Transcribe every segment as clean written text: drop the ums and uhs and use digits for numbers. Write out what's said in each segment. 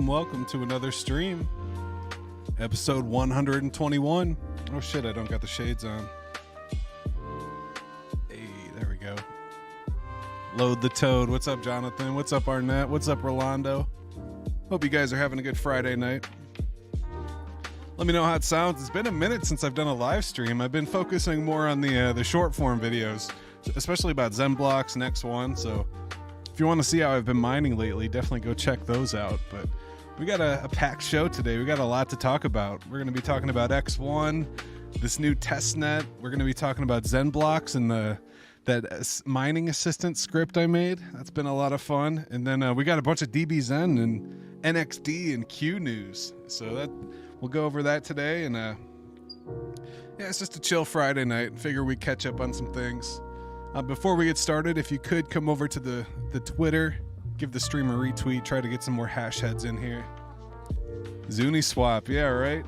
welcome to another stream. Episode 121. Oh shit, I don't got the shades on. Hey, there we go. Load the toad. What's up, Jonathan? What's up, Arnett? What's up, Rolando? Hope you guys are having a good Friday night. Let me know how it sounds. It's been a minute since I've done a live stream. I've been focusing more on the short form videos, especially about XENBLOCKS and X1. So if you want to see how I've been mining lately, definitely go check those out. But we got a packed show today. We got a lot to talk about. We're going to be talking about X1, this new testnet. We're going to be talking about XENBLOCKS and that mining assistant script I made. That's been a lot of fun. And then we got a bunch of DB Zen and NXD and Q news. So that we'll go over that today. And yeah, it's just a chill Friday night. Figure we catch up on some things. Before we get started, if you could come over to the Twitter, give the stream a retweet, try to get some more hash heads in here. Zuni swap, yeah, right?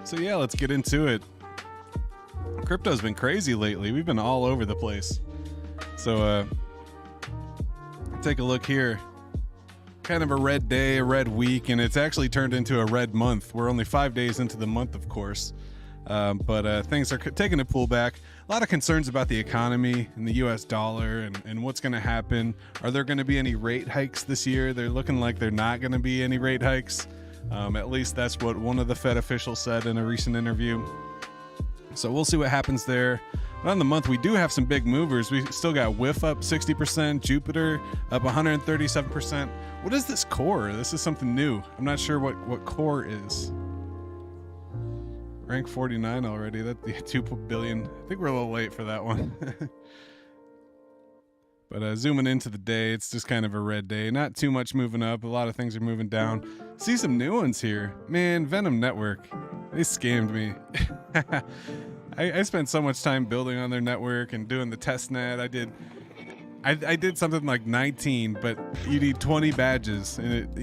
So yeah, let's get into it. Crypto's been crazy lately. We've been all over the place. So take a look here. Kind of a red day, a red week, and it's actually turned into a red month. We're only 5 days into the month, of course. But things are taking a pullback. A lot of concerns about the economy and the US dollar and what's going to happen. Are there going to be any rate hikes this year? They're looking like they're not going to be any rate hikes. At least that's what one of the Fed officials said in a recent interview. So we'll see what happens there. But on the month, we do have some big movers. We still got WIF up 60%, Jupiter up 137%. What is this core? This is something new. I'm not sure what core is. Rank 49 already. That's the 2 billion. I think we're a little late for that one. But zooming into the day, it's just kind of a red day. Not too much moving up. A lot of things are moving down. See some new ones here. Man, Venom Network. They scammed me. I spent so much time building on their network and doing the testnet. I did something like 19, but you need 20 badges. And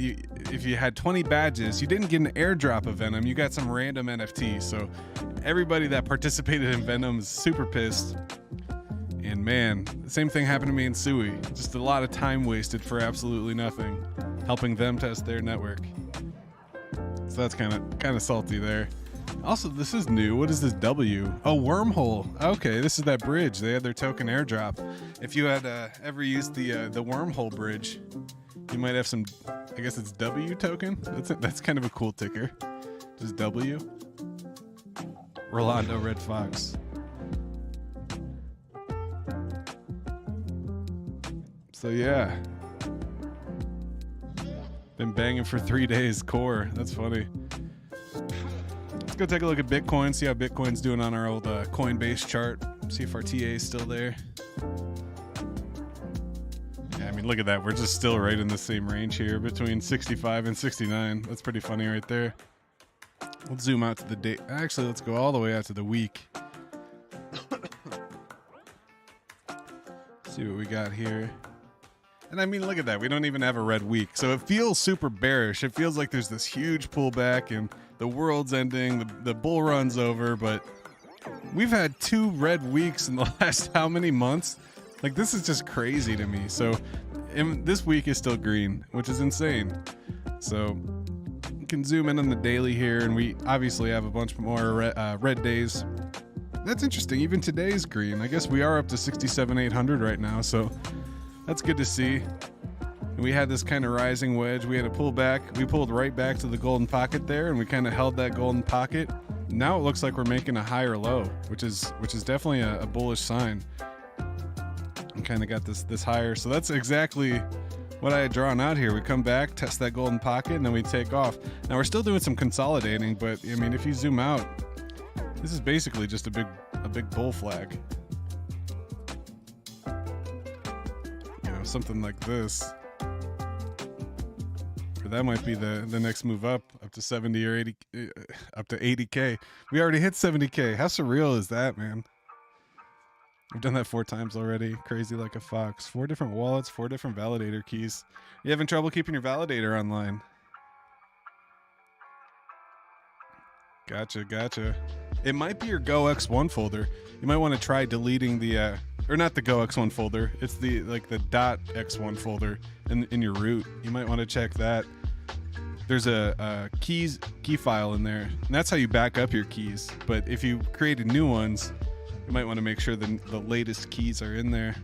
if you had 20 badges, you didn't get an airdrop of Venom. You got some random NFT. So everybody that participated in Venom is super pissed. And man, the same thing happened to me in Sui. Just a lot of time wasted for absolutely nothing, helping them test their network. So that's kind of salty there. Also, this is new. What is this W? Oh, Wormhole. Okay, this is that bridge. They had their token airdrop. If you had ever used the Wormhole bridge, you might have some. I guess it's W token. That's kind of a cool ticker. Just W. Rolando Red Fox. So yeah, been banging for 3 days. Core. That's funny. Let's go take a look at Bitcoin, see how Bitcoin's doing on our old Coinbase chart. See if our TA is still there. Yeah, I mean, look at that. We're just still right in the same range here between 65 and 69. That's pretty funny right there. We'll zoom out to the day. Actually, let's go all the way out to the week. See what we got here. And I mean, look at that. We don't even have a red week. So it feels super bearish. It feels like there's this huge pullback and the world's ending. The bull run's over. But we've had 2 red weeks in the last how many months? Like, this is just crazy to me. So this week is still green, which is insane. So you can zoom in on the daily here. And we obviously have a bunch more red days. That's interesting. Even today's green. I guess we are up to 67,800 right now. So that's good to see. We had this kind of rising wedge. We had a pullback. We pulled right back to the golden pocket there, and we kind of held that golden pocket. Now it looks like we're making a higher low, which is definitely a bullish sign. We kind of got this higher. So that's exactly what I had drawn out here. We come back, test that golden pocket, and then we take off. Now we're still doing some consolidating, but I mean, if you zoom out, this is basically just a big bull flag. Something like this, or that might be the next move up to 70 or 80, up to 80k. We already hit 70k. How surreal is that, man? I've done that 4 times already. Crazy like a fox. 4 different wallets, 4 different validator keys. You having trouble keeping your validator online? Gotcha. It might be your Go X1 folder. You might want to try deleting the or not the Go X1 folder. It's the like the .x1 folder in your root. You might want to check that. There's a key file in there, and that's how you back up your keys. But if you created new ones, you might want to make sure the latest keys are in there.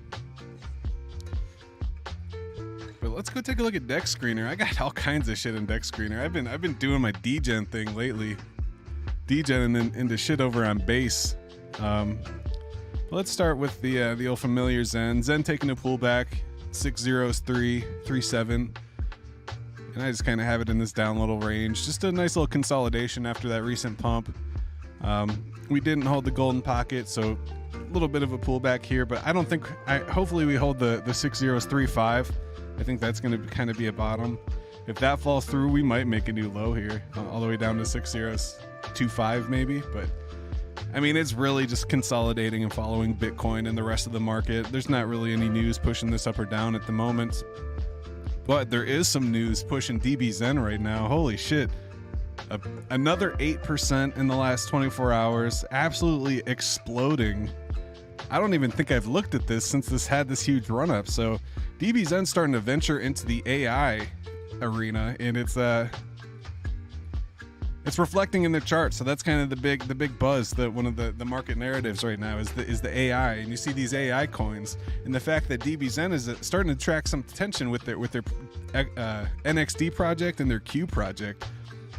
But let's go take a look at Dex Screener. I got all kinds of shit in Dex Screener. I've been doing my DGen thing lately. DGen and then into shit over on base. Let's start with the old familiar Zen. Zen taking a pullback, 603.37. And I just kind of have it in this down little range. Just a nice little consolidation after that recent pump. We didn't hold the golden pocket, so a little bit of a pullback here, but I don't think, hopefully we hold the 603.5. I think that's going to kind of be a bottom. If that falls through, we might make a new low here, all the way down to 6.025 maybe. But I mean, it's really just consolidating and following Bitcoin and the rest of the market. There's not really any news pushing this up or down at the moment. But there is some news pushing DB Zen right now. Holy shit. Another 8% in the last 24 hours. Absolutely exploding. I don't even think I've looked at this since this had this huge run up. So DB Zen's starting to venture into the AI arena, and it's reflecting in the chart. So that's kind of the big buzz, that one of the market narratives right now is the AI. And you see these AI coins, and the fact that DB Zen is starting to attract some attention with their NXD project and their Q project.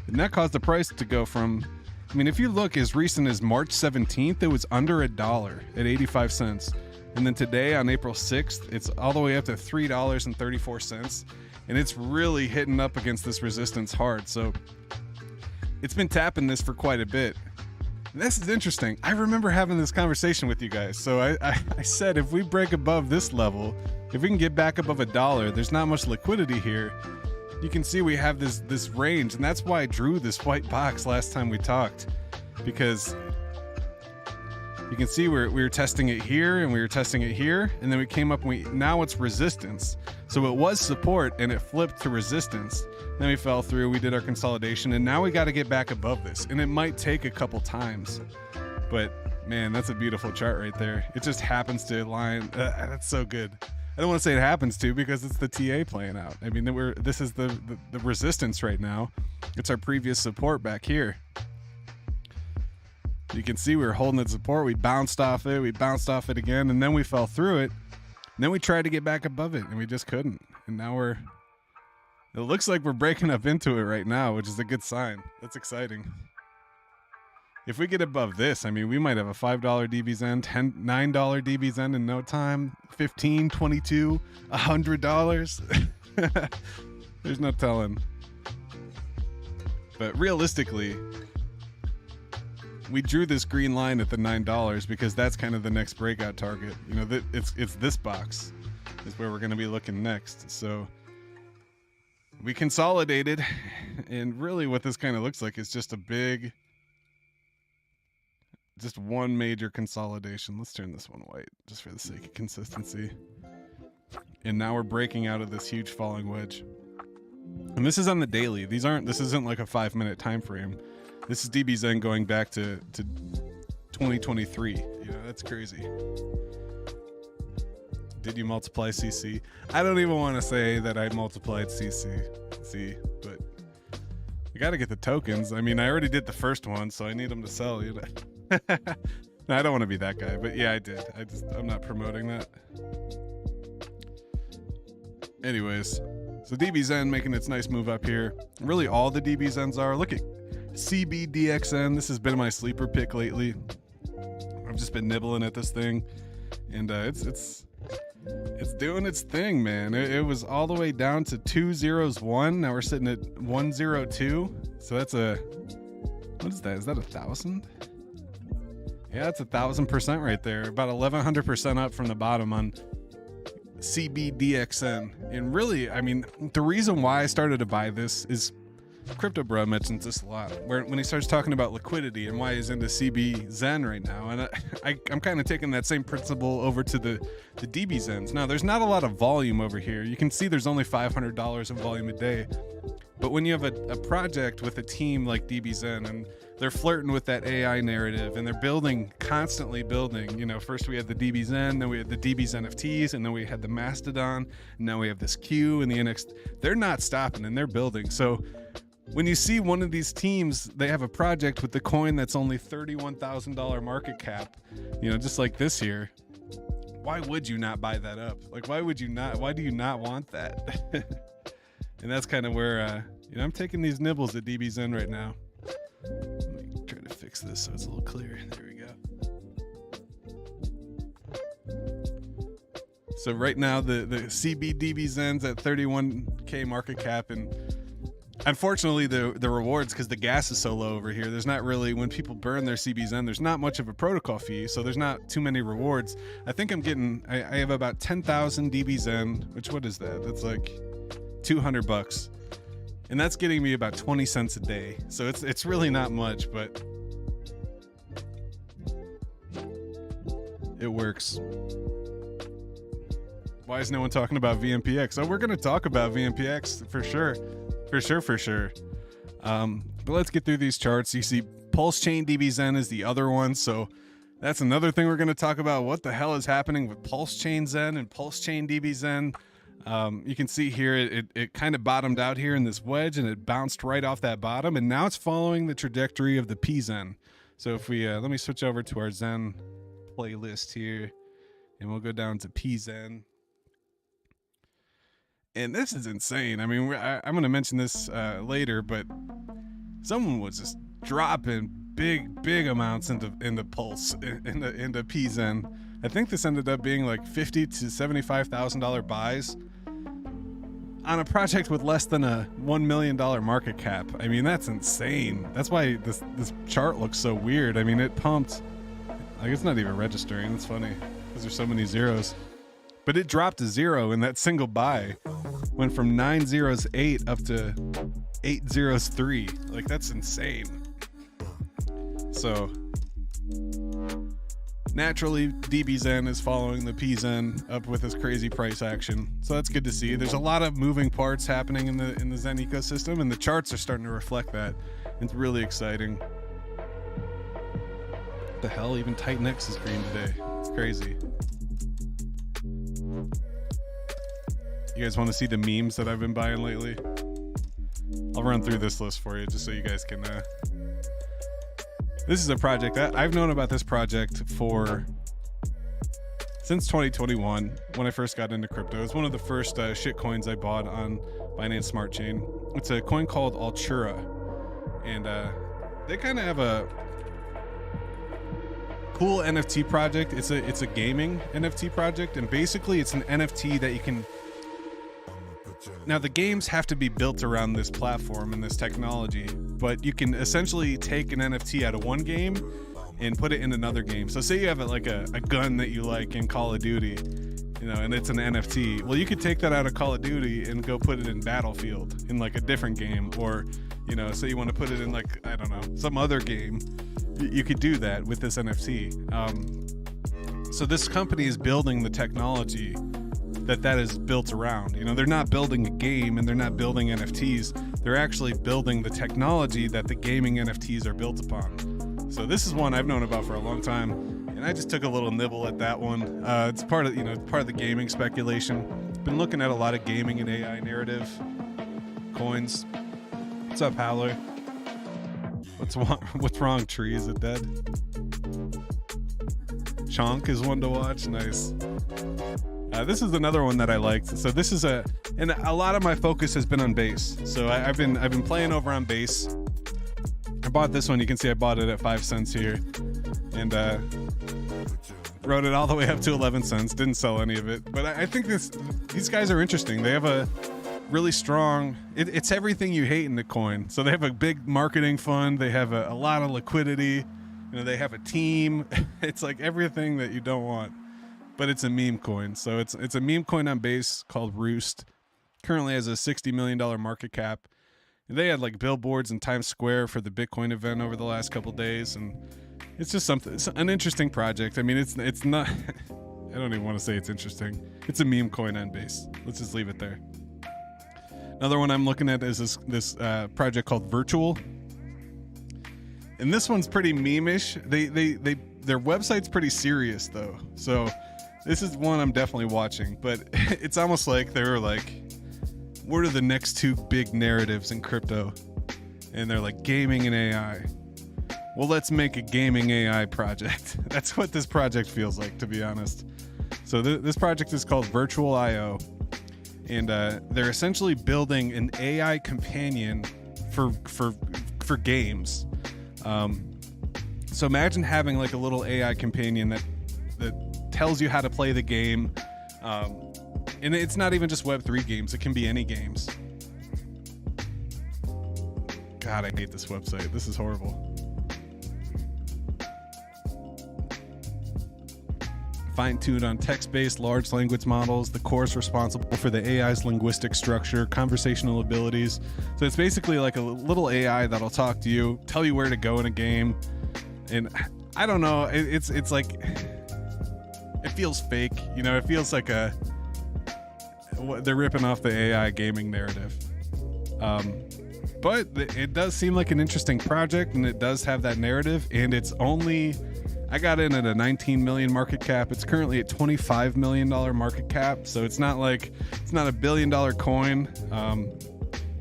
And that caused the price to go from, I mean, if you look as recent as March 17th, it was under $1 at 85 cents. And then today on April 6th, it's all the way up to $3.34. And it's really hitting up against this resistance hard. So it's been tapping this for quite a bit. And this is interesting. I remember having this conversation with you guys. So I said, if we break above this level, if we can get back above $1, there's not much liquidity here. You can see we have this range, and that's why I drew this white box last time we talked, because you can see we were testing it here and we were testing it here, and then we came up and now it's resistance. So it was support and it flipped to resistance. Then we fell through, we did our consolidation, and now we got to get back above this, and it might take a couple times. But man, that's a beautiful chart right there. It just happens to align. That's so good. I don't want to say it happens to, because it's the TA playing out. I mean, this is the resistance right now. It's our previous support back here. You can see we were holding that support. We bounced off it. We bounced off it again, and then we fell through it. And then we tried to get back above it, and we just couldn't. And now it looks like we're breaking up into it right now, which is a good sign. That's exciting. If we get above this, I mean, we might have a $5 DB Zen, $9 DB Zen in no time, $15, $22, $100. There's no telling. But realistically, we drew this green line at the $9 because that's kind of the next breakout target. You know, it's this box is where we're going to be looking next. So we consolidated, and really what this kind of looks like is just one major consolidation. Let's turn this one white just for the sake of consistency. And now we're breaking out of this huge falling wedge. And this is on the daily. This isn't like a 5-minute time frame. This is DB Zen going back to 2023. You know, that's crazy. Did you multiply CC? I don't even want to say that I multiplied CC, but I got to get the tokens. I mean, I already did the first one, so I need them to sell. You know? No, I don't want to be that guy, but yeah, I did. I'm not promoting that. Anyways, so DB Zen making its nice move up here. Really, all the DB Zens are. Look at DXN. This has been my sleeper pick lately. I've just been nibbling at this thing, and it's doing its thing, man. It was all the way down to 201. Now we're sitting at 102. So that's what is that? Is that 1,000? Yeah, it's 1,000% right there. About 1,100% up from the bottom on DXN. And really, I mean, the reason why I started to buy this is Crypto Bro mentions this a lot, when he starts talking about liquidity and why he's into CB Zen right now. And I'm kind of taking that same principle over to the DB Zens. Now, there's not a lot of volume over here. You can see there's only $500 in volume a day. But when you have a project with a team like DB Zen, and they're flirting with that AI narrative, and they're constantly building, you know, first we had the DB Zen, then we had the DB Zen NFTs, and then we had the Mastodon, and now we have this Q and the NXD. They're not stopping, and they're building. So when you see one of these teams, they have a project with the coin that's only $31,000 market cap, you know, just like this here, why would you not buy that up? Like, why do you not want that? And that's kind of where, you know, I'm taking these nibbles at DB Zen right now. Let me try to fix this so it's a little clearer. There we go. So right now, the CB DB Zen's at 31K market cap, and unfortunately the rewards, because the gas is so low over here, there's not really, when people burn their CB Zen, there's not much of a protocol fee, so there's not too many rewards. I think I have about 10,000 DB Zen, which, what is that? That's like $200, and that's getting me about 20 cents a day. So it's really not much, but it works. Why is no one talking about VMPX? Oh, we're going to talk about VMPX for sure. But let's get through these charts. You see Pulse Chain DB Zen is the other one. So that's another thing we're going to talk about. What the hell is happening with Pulse Chain Zen and Pulse Chain DB Zen? You can see here, it kind of bottomed out here in this wedge, and it bounced right off that bottom, and now it's following the trajectory of the P Zen. So if we, let me switch over to our Zen playlist here, and we'll go down to P Zen. And this is insane. I mean, I'm going to mention this later, but someone was just dropping big amounts into Pulse, into P Zen. I think this ended up being like $50,000 to $75,000 buys on a project with less than a $1 million market cap. I mean, that's insane. That's why this chart looks so weird. I mean, it pumped. Like, it's not even registering. It's funny because there's so many zeros. But it dropped to zero in that single buy. Went from 908 up to 803. Like, that's insane. So naturally, DB Zen is following the P Zen up with this crazy price action. So that's good to see. There's a lot of moving parts happening in the Zen ecosystem, and the charts are starting to reflect that. It's really exciting. What the hell? Even Titan X is green today. It's crazy. You guys want to see the memes that I've been buying lately? I'll run through this list for you just so you guys can... This is a project that I've known about this project since 2021 when I first got into crypto. It's one of the first shit coins I bought on Binance Smart Chain. It's a coin called Altura, and they kind of have a cool NFT project. It's a gaming NFT project, and basically it's an NFT that you can... Now, the games have to be built around this platform and this technology, but you can essentially take an NFT out of one game and put it in another game. So say you have a gun that you like in Call of Duty, you know, and it's an NFT. Well, you could take that out of Call of Duty and go put it in Battlefield in like a different game, or, you know, say you want to put it in like, I don't know, some other game. You could do that with this NFT. So this company is building the technology that is built around. You know, they're not building a game and they're not building NFTs. They're actually building the technology that the gaming NFTs are built upon. So this is one I've known about for a long time, and I just took a little nibble at that one. It's part of the gaming speculation. Been looking at a lot of gaming and AI narrative coins. What's up, Howler? What's wrong, Tree? Is it dead? Chonk is one to watch. Nice. This is another one that I liked. So this is and a lot of my focus has been on base. So I've been playing over on base. I bought this one. You can see I bought it at 5 cents here, and rode it all the way up to 11 cents. Didn't sell any of it, but I think these guys are interesting. They have a really strong. It's everything you hate in the coin. So they have a big marketing fund. They have a lot of liquidity. You know, they have a team. It's like everything that you don't want. But it's a meme coin. So it's a meme coin on base called Roost. Currently has a $60 million market cap. They had like billboards in Times Square for the Bitcoin event over the last couple days, and it's just it's an interesting project. I mean, it's not. I don't even want to say it's interesting. It's a meme coin on Base. Let's just leave it there. Another one I'm looking at is this project called Virtual, and this one's pretty meme-ish. Their website's pretty serious though, so this is one I'm definitely watching. But it's almost like they were like, what are the next two big narratives in crypto? And they're like gaming and AI. Well, let's make a gaming AI project. That's what this project feels like, to be honest. So this project is called Virtual IO, and they're essentially building an AI companion for games. So imagine having like a little AI companion that tells you how to play the game. And it's not even just Web3 games. It can be any games. God, I hate this website. This is horrible. Fine-tuned on text-based large language models, the course responsible for the AI's linguistic structure, conversational abilities. So it's basically like a little AI that'll talk to you, tell you where to go in a game. And I don't know, it's like, it feels fake. You know, it feels like they're ripping off the AI gaming narrative. But it does seem like an interesting project, and it does have that narrative, and it's only, I got in at a 19 million market cap. It's currently at $25 million market cap. So it's not like, it's not $1 billion coin.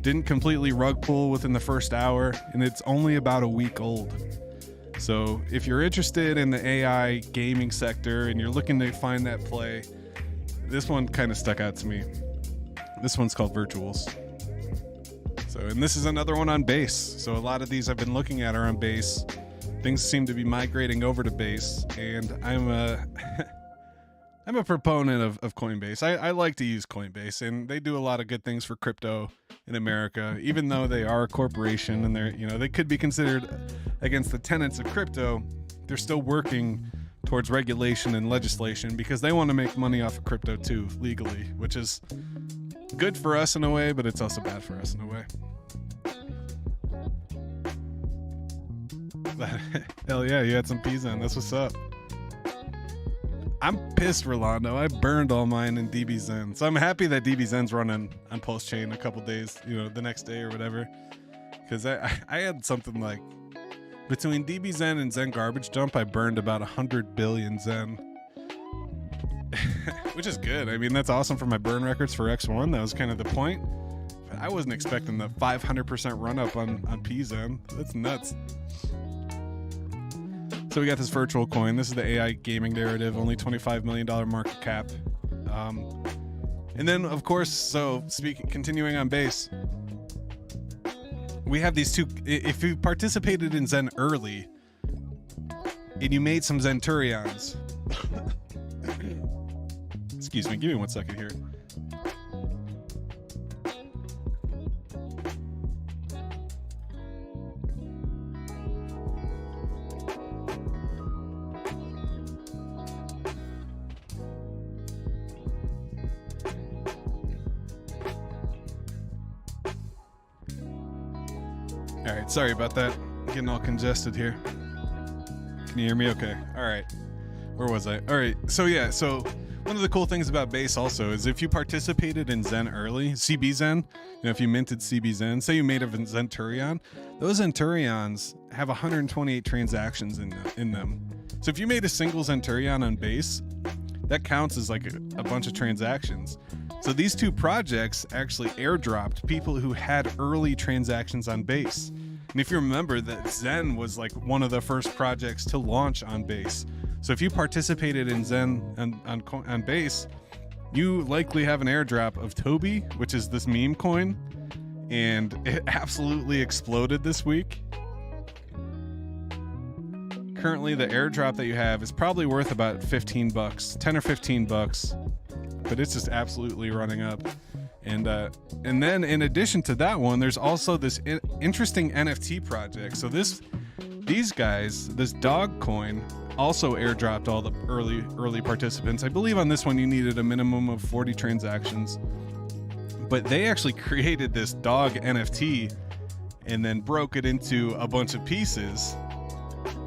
Didn't completely rug pull within the first hour, and it's only about a week old. So if you're interested in the AI gaming sector and you're looking to find that play, this one kind of stuck out to me. This one's called Virtuals. So, and this is another one on Base. So a lot of these I've been looking at are on Base. Things seem to be migrating over to Base, and I'm a proponent of Coinbase. I like to use Coinbase, and they do a lot of good things for crypto in America, even though they are a corporation and they could be considered against the tenets of crypto. They're still working towards regulation and legislation because they want to make money off of crypto too, legally, which is good for us in a way, but it's also bad for us in a way. Hell yeah, you had some peas on. That's what's up. I'm pissed, Rolando. I burned all mine in DB Zen. So I'm happy that DB Zen's running on post chain a couple days, the next day or whatever. Because I had something like, between DB Zen and Zen Garbage Dump, I burned about 100 billion Zen. Which is good. I mean, that's awesome for my burn records for X1. That was kind of the point. But I wasn't expecting the 500% run up on PZen. That's nuts. So we got this virtual coin. This is the AI gaming narrative, only $25 million market cap. And then, of course, continuing on Base, we have these two. If you participated in Zen early and you made some Zenturions, excuse me, give me 1 second here. All right, sorry about that. Getting all congested here. Can you hear me okay? All right. Where was I? All right. So yeah, one of the cool things about Base also is if you participated in Zen early, CB Zen, if you minted CB Zen, say you made a Zenturion, those Zenturions have 128 transactions in them. So if you made a single Zenturion on Base, that counts as like a bunch of transactions. So these two projects actually airdropped people who had early transactions on Base. And if you remember that Zen was like one of the first projects to launch on Base. So if you participated in Zen on Base, you likely have an airdrop of Toby, which is this meme coin. And it absolutely exploded this week. Currently, the airdrop that you have is probably worth about $15, 10 or $15. But it's just absolutely running up. And then in addition to that one, there's also this interesting NFT project. So these guys, this dog coin, also airdropped all the early participants. I believe on this one you needed a minimum of 40 transactions. But they actually created this dog NFT, and then broke it into a bunch of pieces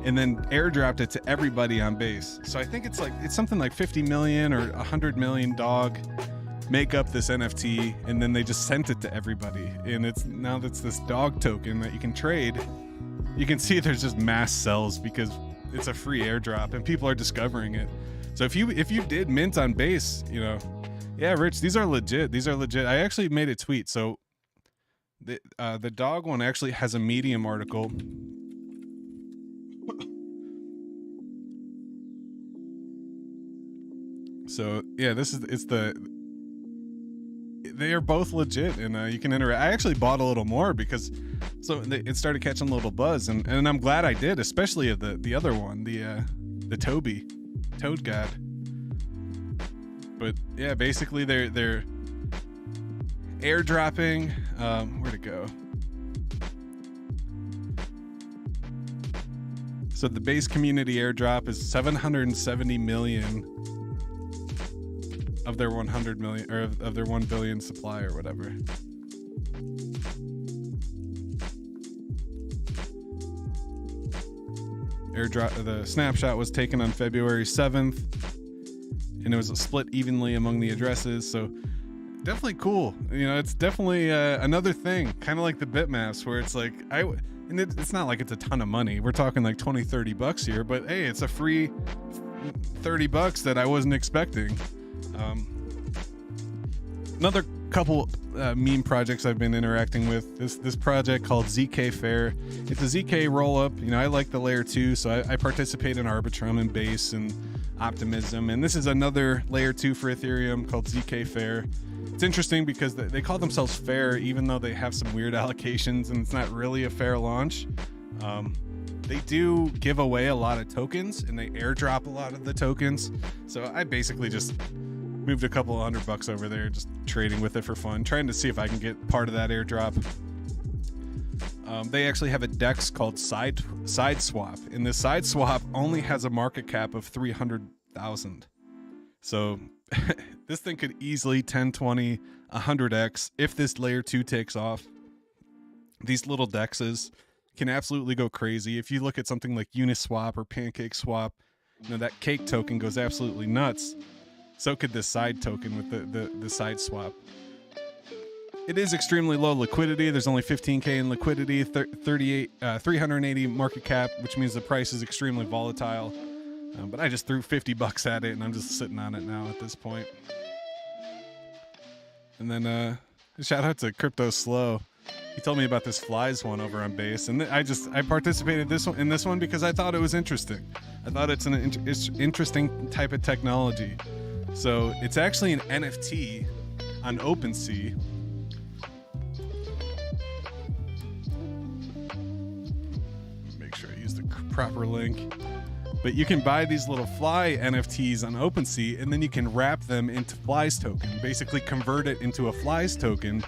and then airdropped it to everybody on base. So I think it's something like 50 million or 100 million dog make up this NFT, and then they just sent it to everybody. And it's this dog token that you can trade. You can see there's just mass sells because it's a free airdrop and people are discovering it. So if you did mint on base, you know, yeah, Rich, these are legit. These are legit. I actually made a tweet. So the dog one actually has a Medium article. So yeah, they are both legit, and you can interact. I actually bought a little more because it started catching a little buzz, and I'm glad I did, especially of the other one, the Toad God. But yeah, basically they're airdropping. Where'd it go? So the base community airdrop is 770 million of their 100 million, or of their 1 billion supply or whatever. Airdrop. The snapshot was taken on February 7th, and it was split evenly among the addresses. So definitely cool. You know, it's definitely another thing, kind of like the bitmaps, where it's like and it's not like it's a ton of money. We're talking like 20, 30 bucks here, but hey, it's a free 30 bucks that I wasn't expecting. Another couple meme projects I've been interacting with. This project called ZK Fair. It's a ZK roll up. You know, I like the layer 2, so I participate in Arbitrum and Base and Optimism. And this is another layer 2 for Ethereum called ZK Fair. It's interesting because they call themselves fair, even though they have some weird allocations and it's not really a fair launch. They do give away a lot of tokens and they airdrop a lot of the tokens. So I basically just moved a couple $100 over there, just trading with it for fun, trying to see if I can get part of that airdrop. They actually have a DEX called Side Swap, and this Side Swap only has a market cap of 300,000. So this thing could easily 10, 20, 100x if this layer 2 takes off. These little DEXs can absolutely go crazy. If you look at something like Uniswap or Pancake Swap, you know, that cake token goes absolutely nuts. So could this side token with the side swap. It is extremely low liquidity. There's only 15K in liquidity, 380 market cap, which means the price is extremely volatile. But I just threw $50 at it, and I'm just sitting on it now at this point. And then shout out to Crypto Slow. He told me about this flies one over on Base, and I participated in this one because I thought it was interesting. I thought it's an interesting type of technology. So it's actually an NFT on OpenSea. Make sure I use the proper link. But you can buy these little fly NFTs on OpenSea, and then you can wrap them into Flies token, basically convert it into a Flies token,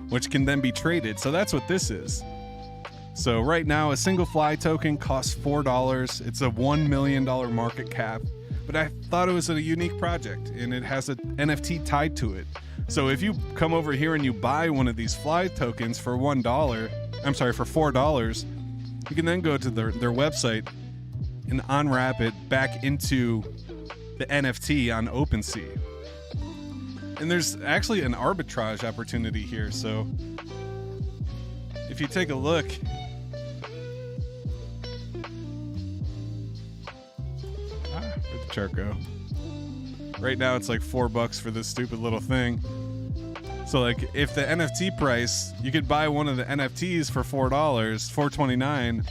which can then be traded. So that's what this is. So right now, a single Fly token costs $4. It's a $1 million market cap. But I thought it was a unique project, and it has an NFT tied to it. So if you come over here and you buy one of these Fly tokens for for $4, you can then go to their website and unwrap it back into the NFT on OpenSea. And there's actually an arbitrage opportunity here. So if you take a look, where'd the chart go? Right now it's like $4 for this stupid little thing. So like if the NFT price, you could buy one of the NFTs for $4, $4.29,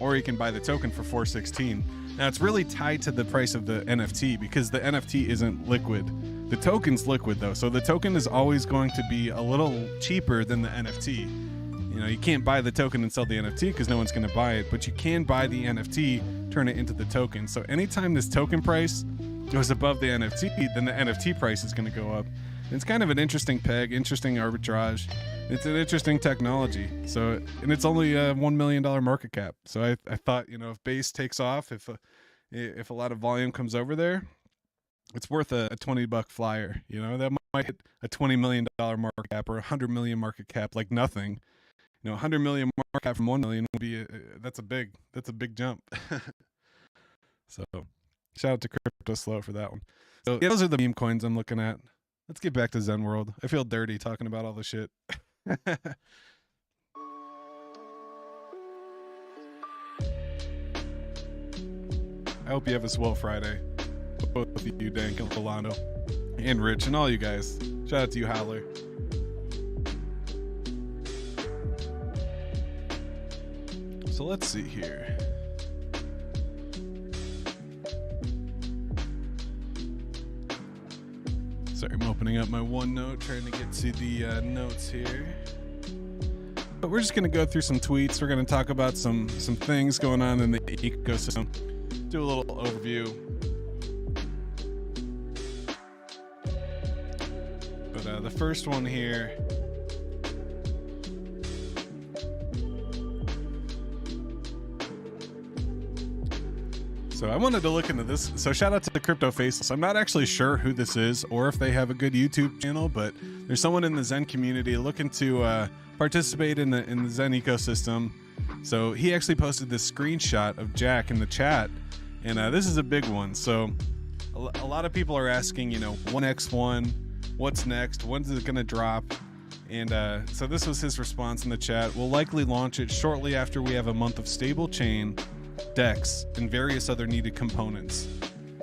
or you can buy the token for $4.16. Now it's really tied to the price of the NFT because the NFT isn't liquid. The token's liquid though, so the token is always going to be a little cheaper than the NFT. You know, you can't buy the token and sell the NFT because no one's going to buy it, but you can buy the NFT, turn it into the token. So anytime this token price goes above the NFT, then the NFT price is going to go up. And it's kind of an interesting peg, interesting arbitrage. It's an interesting technology. So, and it's only a $1 million market cap. So I thought, you know, if Base takes off, if a lot of volume comes over there, it's worth a $20 flyer. You know, that might hit a $20 million market cap or a $100 million market cap like nothing. You know, 100 million market cap from 1 million would be that's a big jump. So shout out to Crypto Slow for that one. So yeah, those are the meme coins I'm looking at. Let's get back to Zen World. I feel dirty talking about all the shit. I hope you have a swell Friday. Both of you, Dank and Philando, and Rich, and all you guys. Shout out to you, Howler. So let's see here. Sorry, I'm opening up my OneNote, trying to get to the notes here. But we're just going to go through some tweets. We're going to talk about some things going on in the ecosystem. Do a little overview. But the first one here. So I wanted to look into this. So shout out to the Crypto Faceless. I'm not actually sure who this is or if they have a good YouTube channel, but there's someone in the Zen community looking to participate in the Zen ecosystem. So he actually posted this screenshot of Jack in the chat, and this is a big one. So a lot of people are asking, you know, 1x1, what's next? When's it gonna drop? And so this was his response in the chat. We'll likely launch it shortly after we have a month of stable chain, DEX, and various other needed components.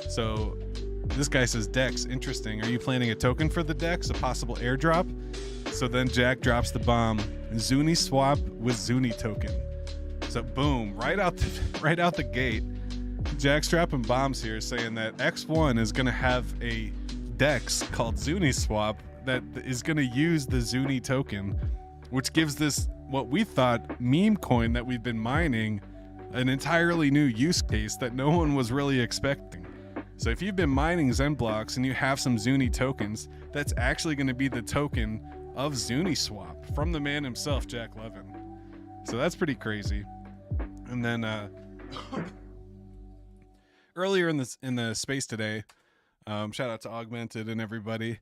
So this guy says, DEX, interesting. Are you planning a token for the DEX, a possible airdrop? So then Jack drops the bomb, Zuni swap with Zuni token. So boom, right out the gate, Jack's dropping bombs here saying that X1 is gonna have a DEX called Zuni swap that is gonna use the Zuni token, which gives this, what we thought, meme coin that we've been mining, an entirely new use case that no one was really expecting. So if you've been mining XENBLOCKS and you have some Zuni tokens, that's actually going to be the token of Zuni swap from the man himself, Jack Levin. So that's pretty crazy. And then earlier in the space today, shout out to Augmented and everybody.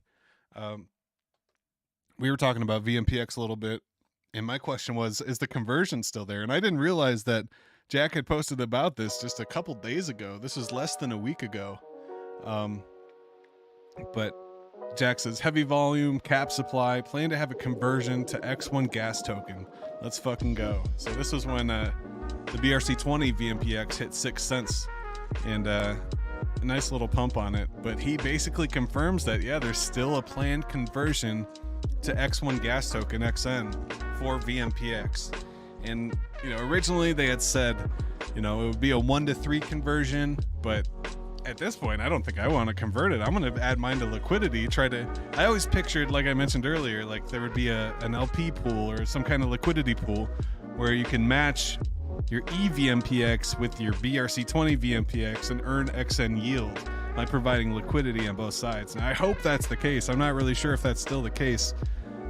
We were talking about VMPX a little bit, and my question was, is the conversion still there? And I didn't realize that Jack had posted about this just a couple days ago. This was less than a week ago. But Jack says, heavy volume, cap supply, plan to have a conversion to X1 gas token. Let's fucking go. So this was when the BRC20 VMPX hit 6 cents, and a nice little pump on it. But he basically confirms that, yeah, there's still a planned conversion to X1 gas token, XN, for VMPX. And, you know, originally they had said, you know, it would be a 1-to-3 conversion, but at this point, I don't think I want to convert it. I'm going to add mine to liquidity, I always pictured, like I mentioned earlier, like there would be an LP pool or some kind of liquidity pool where you can match your eVMPX with your BRC20 VMPX and earn XN yield by providing liquidity on both sides. Now, I hope that's the case. I'm not really sure if that's still the case.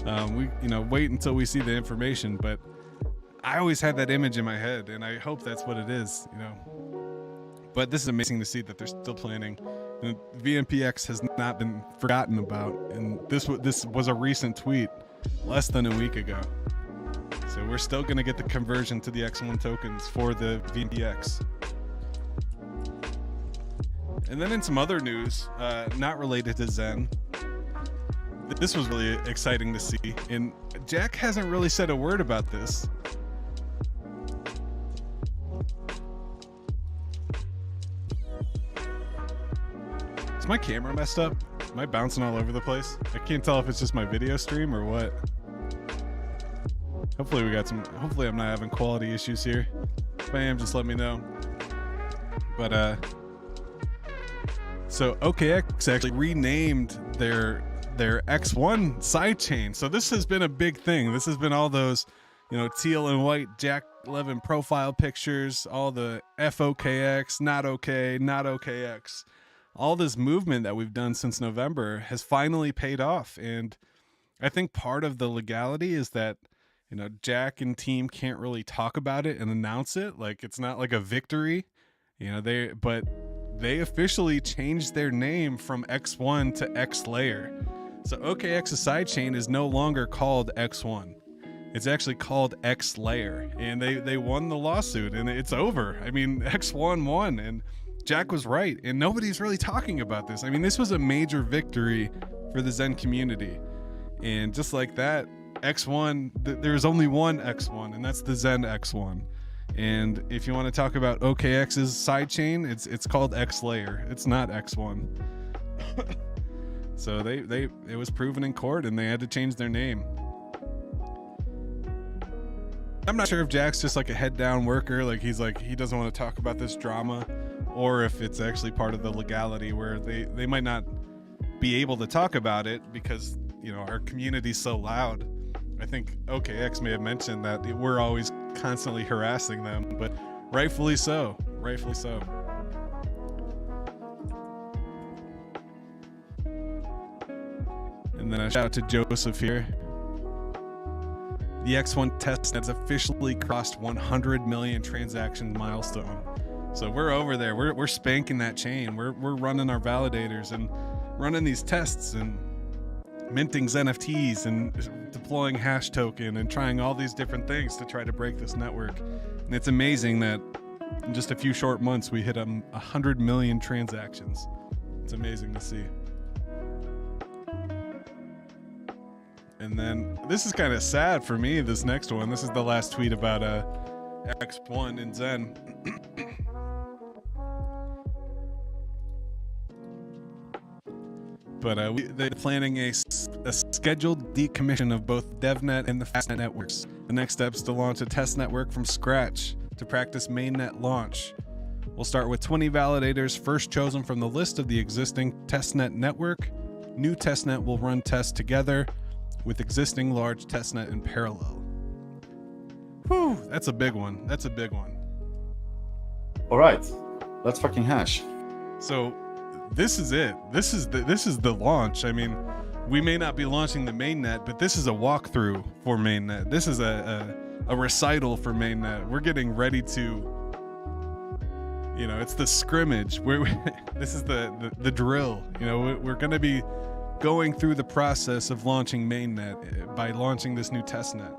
We, you know, wait until we see the information, but I always had that image in my head, and I hope that's what it is, you know. But this is amazing to see that they're still planning. And VMPX has not been forgotten about, and this was a recent tweet less than a week ago. So we're still going to get the conversion to the X1 tokens for the VMPX. And then in some other news, not related to Zen, this was really exciting to see, and Jack hasn't really said a word about this. Is my camera messed up? Am I bouncing all over the place? I can't tell if it's just my video stream or what. Hopefully hopefully I'm not having quality issues here. If I am, just let me know. But so OKX actually renamed their X1 sidechain. So this has been a big thing. This has been all those, you know, teal and white Jack Levin profile pictures, all the FOKX, not okay, not OKX. All this movement that we've done since November has finally paid off. And I think part of the legality is that, you know, Jack and team can't really talk about it and announce it. Like, it's not like a victory, you know, but they officially changed their name from X1 to X Layer. So OKX's sidechain is no longer called X1. It's actually called X Layer, and they won the lawsuit, and it's over. I mean, X1 won, and Jack was right, and nobody's really talking about this. I mean, this was a major victory for the Zen community, and just like that, X1, there's only one X1, and that's the Zen X1. And if you want to talk about OKX's sidechain, it's called X Layer. It's not X1. So it was proven in court, and they had to change their name. I'm not sure if Jack's just like a head down worker, like he doesn't want to talk about this drama, or if it's actually part of the legality where they might not be able to talk about it because, you know, our community's so loud. I think OKX may have mentioned that we're always constantly harassing them, but rightfully so. Rightfully so. And then a shout out to Joseph here. The X1 testnet has officially crossed 100 million transaction milestone. So we're over there. We're spanking that chain. We're running our validators and running these tests and minting NFTs and deploying hash token and trying all these different things to try to break this network. And it's amazing that in just a few short months we hit 100 million transactions. It's amazing to see. And then this is kind of sad for me, this next one. This is the last tweet about X1 and Zen. But they're planning a scheduled decommission of both DevNet and the Fastnet networks. The next step is to launch a test network from scratch to practice mainnet launch. We'll start with 20 validators first chosen from the list of the existing testnet network. New testnet will run tests together with existing large testnet in parallel. Whew, that's a big one. That's a big one. All right, let's fucking hash. So this is it. This is the launch. I mean, we may not be launching the mainnet, but this is a walkthrough for mainnet. This is a recital for mainnet. We're getting ready to, you know, it's the scrimmage. This is the drill. You know, we're going to be going through the process of launching mainnet by launching this new testnet.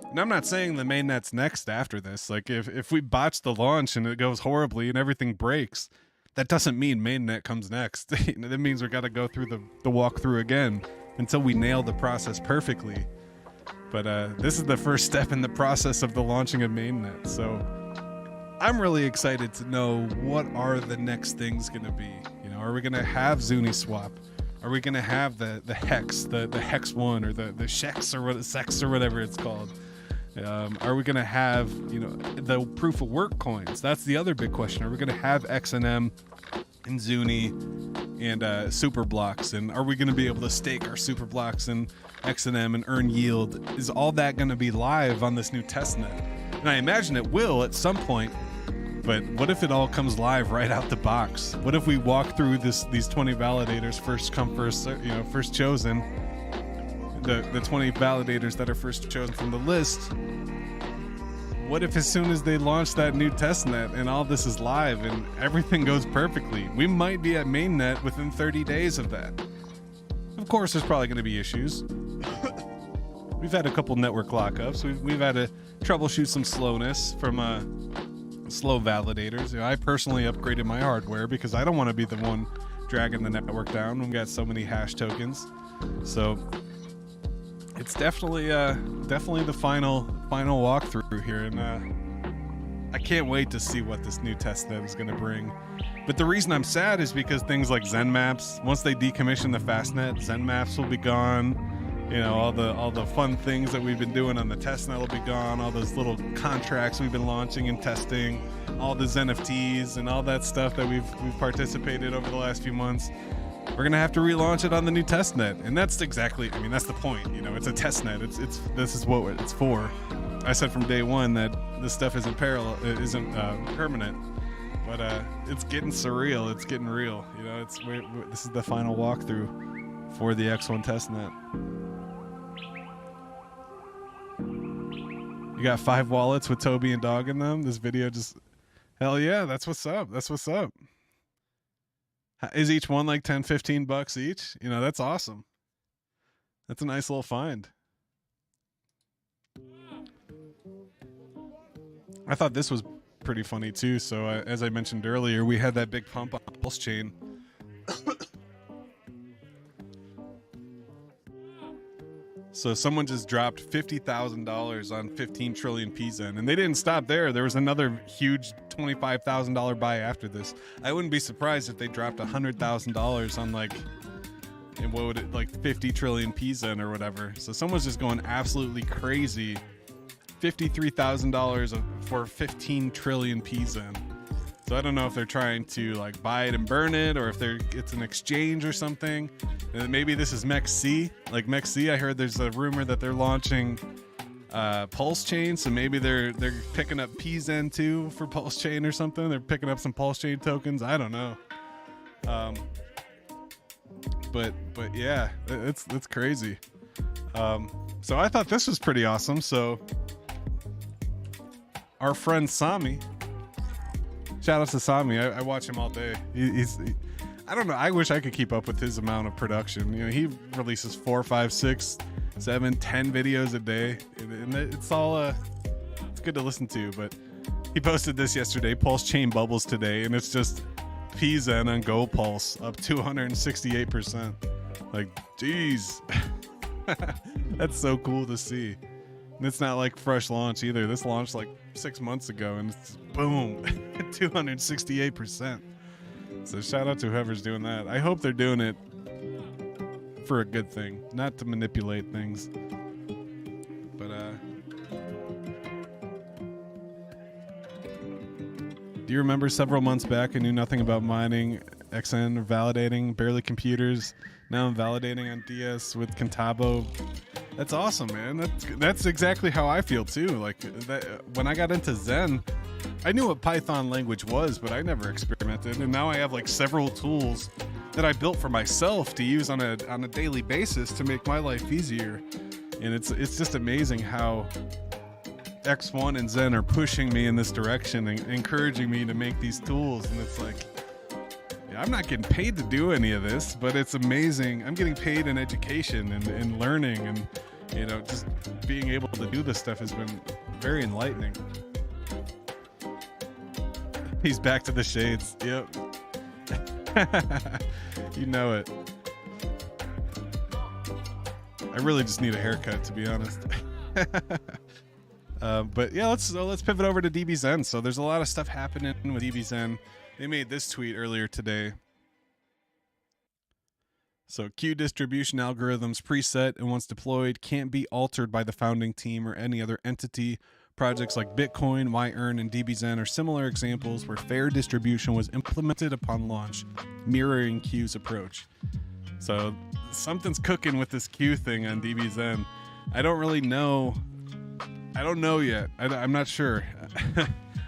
And I'm not saying the mainnet's next after this. Like if we botch the launch and it goes horribly and everything breaks, that doesn't mean mainnet comes next. That means we got to go through the walkthrough again until we nail the process perfectly. But this is the first step in the process of the launching of mainnet. So I'm really excited to know what are the next things going to be. You know, are we going to have Zuniswap? Are we going to have the Hex, the Hex 1 or the Shex or Sex or whatever it's called? Are we going to have, you know, the proof of work coins? That's the other big question. Are we going to have XNM and Zuni and super blocks? And are we going to be able to stake our super blocks in XNM and earn yield? Is all that going to be live on this new testnet? And I imagine it will at some point. But what if it all comes live right out the box? What if we walk through these 20 validators, first come, first chosen, the 20 validators that are first chosen from the list? What if as soon as they launch that new testnet and all this is live and everything goes perfectly, we might be at mainnet within 30 days of that? Of course, there's probably going to be issues. We've had a couple network lockups. We've had to troubleshoot some slowness from slow validators. You know, I personally upgraded my hardware because I don't want to be the one dragging the network down. We've got so many hash tokens, so it's definitely the final walkthrough here, and I can't wait to see what this new testnet is going to bring. But the reason I'm sad is because things like Zen Maps, once they decommission the Fastnet, Zen Maps will be gone. You know, all the fun things that we've been doing on the testnet will be gone. All those little contracts we've been launching and testing, all the NFTs and all that stuff that we've participated over the last few months. We're gonna have to relaunch it on the new testnet, and that's exactly. I mean, that's the point. You know, it's a testnet. This is what it's for. I said from day one that this stuff isn't permanent, but it's getting surreal. It's getting real. You know, this is the final walkthrough for the X1 testnet. You got 5 wallets with Toby and Dog in them. This video just, hell yeah, that's what's up. That's what's up. Is each one like 10, 15 bucks each? You know, that's awesome. That's a nice little find. I thought this was pretty funny too. So as I mentioned earlier, we had that big pump on Pulse Chain. So someone just dropped $50,000 on 15 trillion PZen, and they didn't stop there. There was another huge $25,000 buy after this. I wouldn't be surprised if they dropped $100,000 on like, and what would it, like 50 trillion PZen or whatever. So someone's just going absolutely crazy. $53,000 for 15 trillion PZen. So I don't know if they're trying to like buy it and burn it, or if it's an exchange or something. And maybe this is MEXC. Like MEXC, I heard there's a rumor that they're launching Pulse Chain. So maybe they're picking up PZen too for Pulse Chain or something. They're picking up some Pulse Chain tokens. I don't know. But yeah, it's crazy. So I thought this was pretty awesome. So our friend Sami. Shout out to Sami. I watch him all day. I don't know. I wish I could keep up with his amount of production. You know, he releases 4, 5, 6, 7, 10 videos a day, and it's all it's good to listen to. But he posted this yesterday, Pulse Chain bubbles today, and it's just PZen on Go Pulse up 268%. Like, geez, that's so cool to see. And it's not like fresh launch either. This launched like 6 months ago, and it's boom, 268%. So shout out to whoever's doing that. I hope they're doing it for a good thing, not to manipulate things. But do you remember several months back I knew nothing about mining, XN, or validating, barely computers. Now I'm validating on DS with Contabo. That's awesome, man. That's exactly how I feel too. Like when I got into Zen, I knew what Python language was, but I never experimented. And now I have like several tools that I built for myself to use on a daily basis to make my life easier. And it's just amazing how X1 and Zen are pushing me in this direction and encouraging me to make these tools. And it's like, yeah, I'm not getting paid to do any of this, but it's amazing. I'm getting paid in education and learning, and you know, just being able to do this stuff has been very enlightening. He's back to the shades. Yep. You know it. I really just need a haircut, to be honest. But yeah, let's pivot over to DB Zen. So there's a lot of stuff happening with DB Zen. They made this tweet earlier today. So Q distribution algorithms preset and once deployed can't be altered by the founding team or any other entity. Projects like Bitcoin, YEarn, and DB Zen are similar examples where fair distribution was implemented upon launch, mirroring Q's approach. So something's cooking with this Q thing on DB Zen. I don't really know. I don't know yet. I'm not sure.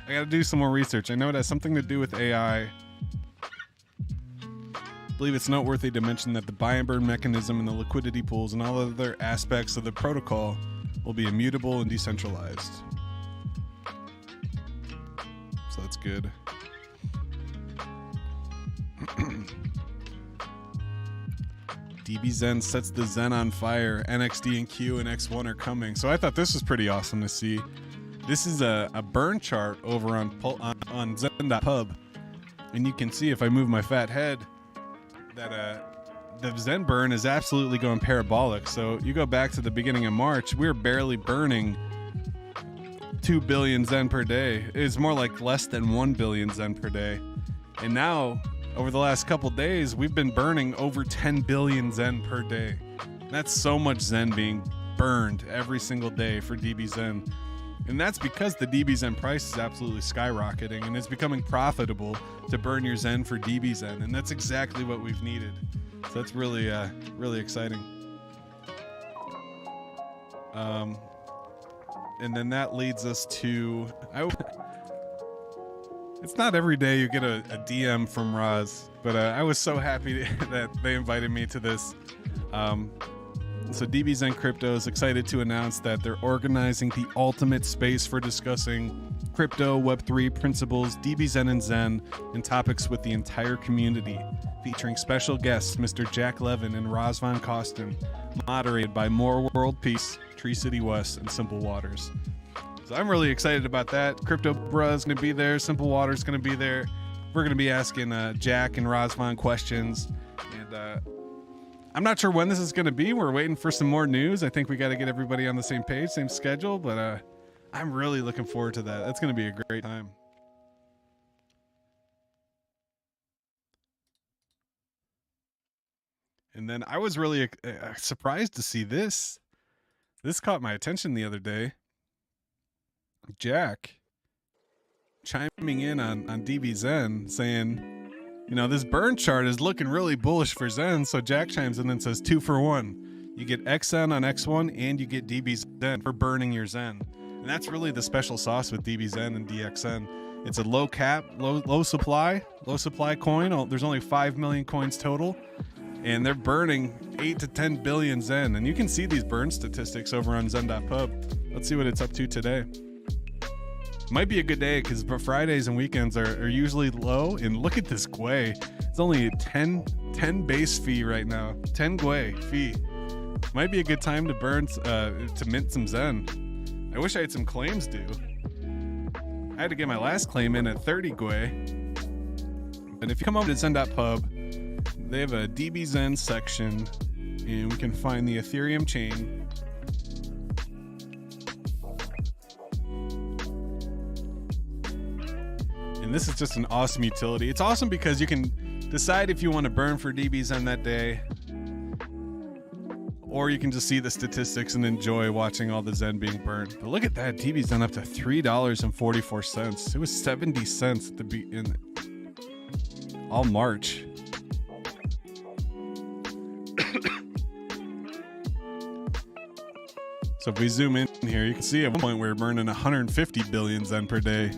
I got to do some more research. I know it has something to do with AI. I believe it's noteworthy to mention that the buy and burn mechanism and the liquidity pools and all other aspects of the protocol will be immutable and decentralized. So that's good. DB Zen sets the Zen on fire. NXD and Q and X1 are coming. So I thought this was pretty awesome to see. This is a burn chart over on Zen.pub. And you can see if I move my fat head that the Zen burn is absolutely going parabolic. So you go back to the beginning of March, we were barely burning 2 billion Zen per day. It's more like less than 1 billion Zen per day. And now, over the last couple days, we've been burning over 10 billion Zen per day. That's so much Zen being burned every single day for DB Zen. And that's because the DB Zen price is absolutely skyrocketing and it's becoming profitable to burn your Zen for DB Zen. And that's exactly what we've needed. So that's really, really exciting. And then that leads us to, it's not every day you get a DM from Roz, but I was so happy that they invited me to this. So DB Zen Crypto is excited to announce that they're organizing the ultimate space for discussing crypto, Web3 principles, DB Zen and topics with the entire community, featuring special guests Mr. Jack Levin and Roz Von Kosten, moderated by More World Peace, Tree City West, and Simple Waters. So I'm really excited about that. Crypto Bruh's going to be there. Simple Water's going to be there. We're going to be asking Jack and Razvan questions. And I'm not sure when this is going to be. We're waiting for some more news. I think we got to get everybody on the same page, same schedule. But I'm really looking forward to that. That's going to be a great time. And then I was really surprised to see this. This caught my attention the other day. Jack chiming in on DB Zen saying, you know, this burn chart is looking really bullish for Zen. So Jack chimes in and says 2 for 1. You get XN on X1 and you get DB Zen for burning your Zen. And that's really the special sauce with DB Zen and DXN. It's a low cap, low supply coin. There's only 5 million coins total. And they're burning 8 to 10 billion Zen. And you can see these burn statistics over on zen.pub. Let's see what it's up to today. Might be a good day because Fridays and weekends are usually low. And look at this Gwei. It's only a 10 base fee right now. 10 Gwei fee. Might be a good time to burn, to mint some Zen. I wish I had some claims due. I had to get my last claim in at 30 Gwei. And if you come over to zen.pub, they have a DB Zen section, and we can find the Ethereum chain. And this is just an awesome utility. It's awesome because you can decide if you want to burn for DB Zen that day, or you can just see the statistics and enjoy watching all the Zen being burned. But look at that, DB Zen up to $3.44. It was 70 cents at the in all March. So if we zoom in here, you can see at one point we were burning 150 billion Zen per day.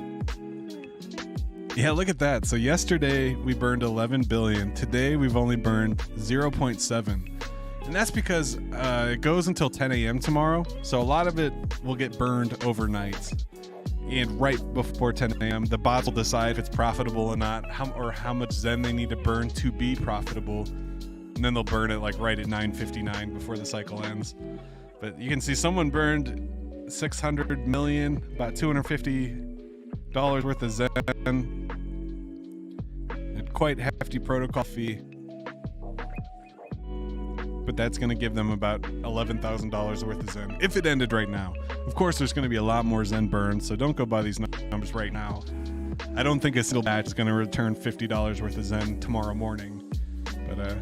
Yeah, look at that. So yesterday we burned 11 billion. Today we've only burned 0.7. And that's because it goes until 10 a.m. tomorrow. So a lot of it will get burned overnight. And right before 10 a.m., the bots will decide if it's profitable or not, how much Zen they need to burn to be profitable. And then they'll burn it like right at 9:59 before the cycle ends. But you can see someone burned 600 million, about $250 worth of Zen. And quite hefty protocol fee. But that's going to give them about $11,000 worth of Zen if it ended right now. Of course, there's going to be a lot more Zen burned, so don't go by these numbers right now. I don't think a single batch is going to return $50 worth of Zen tomorrow morning. But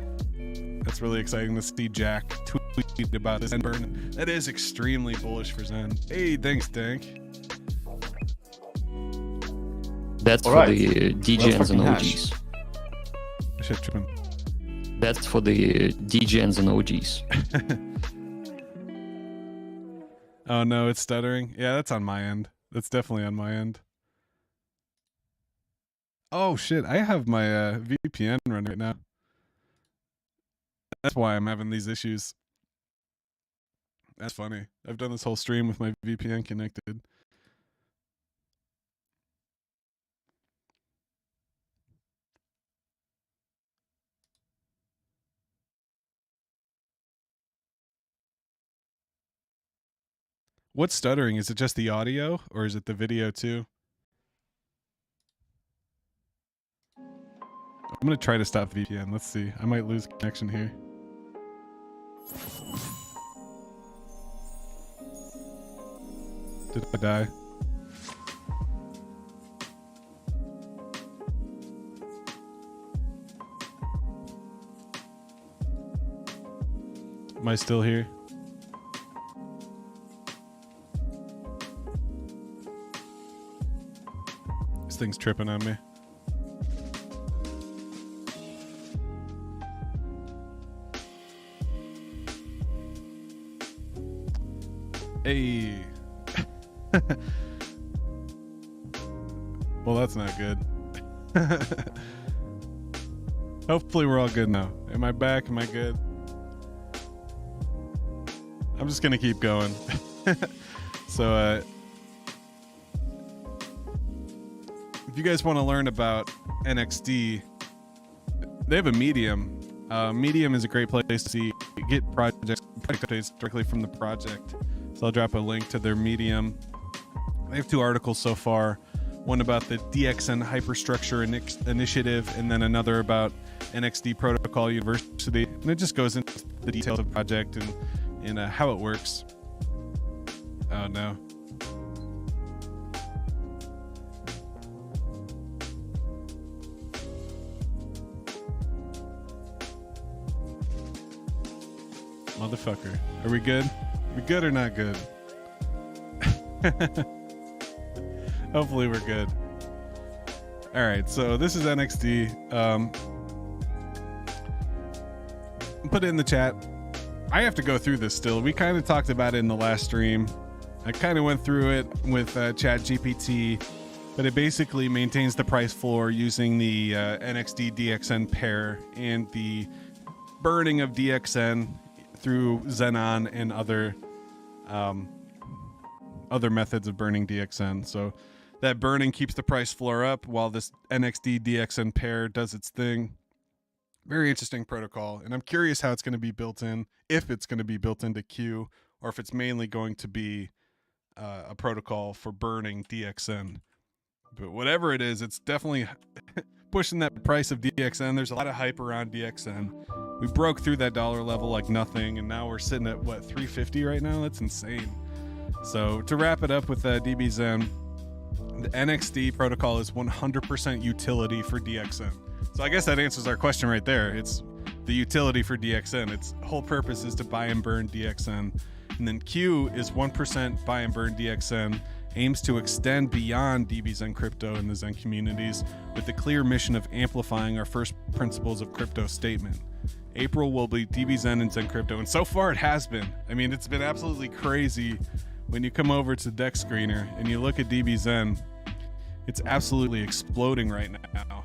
that's really exciting to see Jack tweet about the Zen burn. That is extremely bullish for Zen. Hey, thanks, Dank. That's for the DGNs and OGs. Shit, tripping. That's for the DGNs and OGs. Oh no, it's stuttering. Yeah, that's on my end. That's definitely on my end. Oh shit, I have my VPN running right now. That's why I'm having these issues. That's funny. I've done this whole stream with my VPN connected. What's stuttering? Is it just the audio or is it the video too? I'm going to try to stop VPN. Let's see. I might lose connection here. Did I die? Am I still here? This thing's tripping on me. Hey. Well, that's not good. Hopefully we're all good now. Am I back? Am I good? I'm just gonna keep going. So if you guys want to learn about NXD, they have a Medium. Medium is a great place to get project updates directly from the project. So I'll drop a link to their Medium I have 2 articles so far. One about the DXN hyperstructure initiative, and then another about NXD Protocol University. And it just goes into the details of the project and how it works. Oh no. Motherfucker. Are we good? We good or not good? Hopefully we're good. All right, so this is NXD. Put it in the chat. I have to go through this still. We kind of talked about it in the last stream. I kind of went through it with Chat GPT, but it basically maintains the price floor using the NXD DXN pair and the burning of DXN through Xenon and other methods of burning DXN. So that burning keeps the price floor up while this NXD DXN pair does its thing. Very interesting protocol, and I'm curious how it's going to be built in, if it's going to be built into Q, or if it's mainly going to be a protocol for burning DXN. But whatever it is, it's definitely pushing that price of DXN. There's a lot of hype around DXN. We broke through that dollar level like nothing, and now we're sitting at, what, 350 right now? That's insane. So to wrap it up with DB Zen, the NXD protocol is 100% utility for DXN. So I guess that answers our question right there. It's the utility for DXN. Its whole purpose is to buy and burn DXN. And then Q is 1% buy and burn DXN, aims to extend beyond DB Zen crypto and the Zen communities with the clear mission of amplifying our first principles of crypto statement. April will be DB Zen and Zen crypto, and so far it has been. I mean, it's been absolutely crazy. When you come over to the deck screener and you look at DB Zen, it's absolutely exploding right now.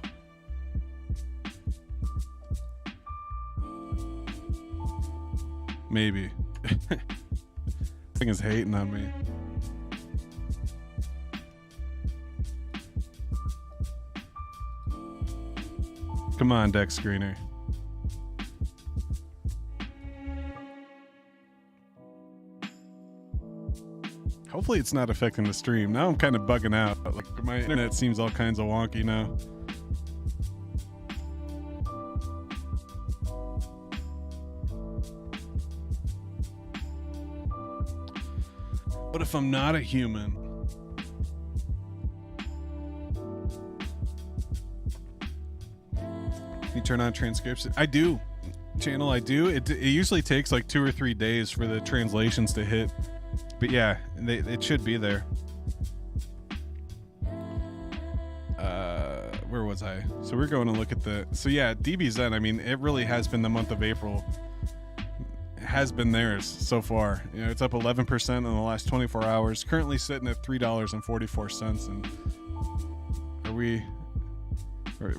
Maybe. Thing is hating on me. Come on, deck screener. Hopefully it's not affecting the stream. Now I'm kind of bugging out. Like, my internet seems all kinds of wonky now. What if I'm not a human? You turn on transcription? I do. Channel, I do. It usually takes like 2 or 3 days for the translations to hit. But yeah, it should be there. Where was I? So we're going to look at the... So yeah, DB Zen, I mean, it really has been the month of April. It has been theirs so far. You know, it's up 11% in the last 24 hours. Currently sitting at $3.44. And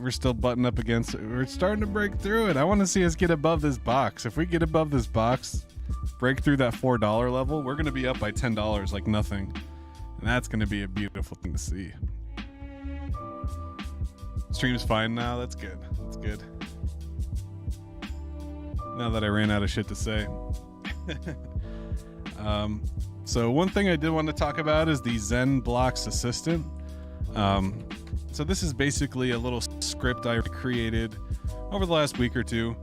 we're still butting up against it. We're starting to break through it. I want to see us get above this box. If we get above this box, break through that $4 level, we're going to be up by $10 like nothing. And that's going to be a beautiful thing to see. Stream's fine now. That's good. That's good. Now that I ran out of shit to say. So one thing I did want to talk about is the XENBLOCKS assistant. So this is basically a little script I created over the last week or two.